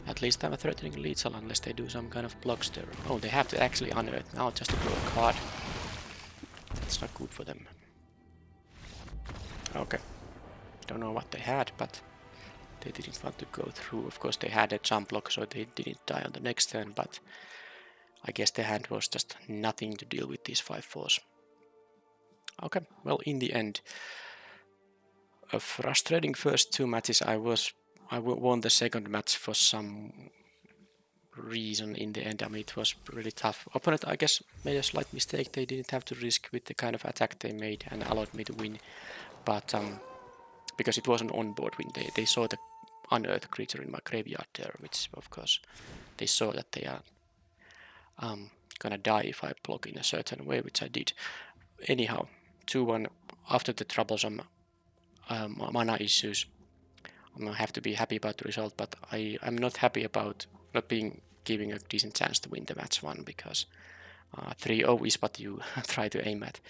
at least I'm threatening lethal unless they do some kind of blocks there. Oh, they have to actually unearth now just to draw a card. That's not good for them. Okay. Don't know what they had, but they didn't want to go through. Of course they had a jump block, so they didn't die on the next turn, but I guess the hand was just nothing to deal with these 5-4s. Okay, well, in the end, a frustrating first 2 matches. I won the second match for some reason in the end. I mean, it was really tough. Opponent, I guess, made a slight mistake. They didn't have to risk with the kind of attack they made and allowed me to win. But because it was an on-board win, they saw the unearthed creature in my graveyard there, which of course they saw that they are gonna die if I block in a certain way, which I did. Anyhow, 2-1 after the troublesome mana issues. I have to be happy about the result, but I'm not happy about not giving a decent chance to win the match 1, because 3-0 is what you try to aim at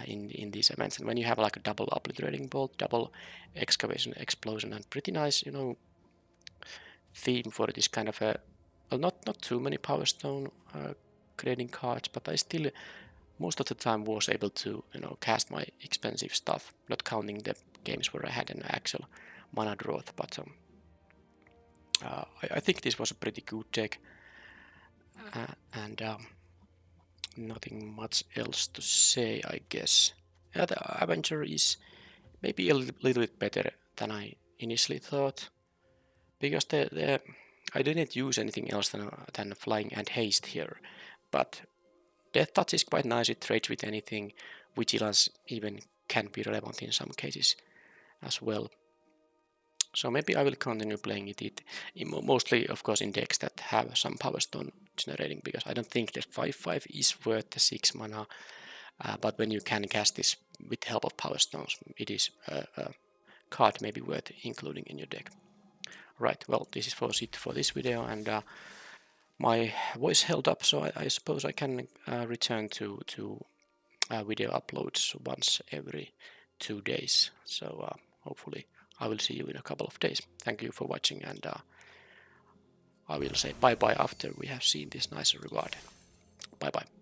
in these events. And when you have like a double obliterating bolt, double excavation, explosion, and pretty nice, you know, theme for this kind of a, well, not too many Power Stone creating cards, but I still most of the time was able to, you know, cast my expensive stuff, not counting the games where I had an actual mana drought. But I think this was a pretty good deck, and nothing much else to say, I guess. The Avenger is maybe a little bit better than I initially thought, because I didn't use anything else than Flying and Haste here, but Death Touch is quite nice. It trades with anything. Vigilance even can be relevant in some cases as well. So maybe I will continue playing it mostly, of course, in decks that have some Power Stone generating, because I don't think that 5-5 is worth the 6 mana. But when you can cast this with the help of Power Stones, it is a card maybe worth including in your deck. Right, well, this is it for this video, and my voice held up, so I suppose I can return to video uploads once every 2 days. So hopefully I will see you in a couple of days. Thank you for watching, and I will say bye-bye after we have seen this nice reward. Bye-bye.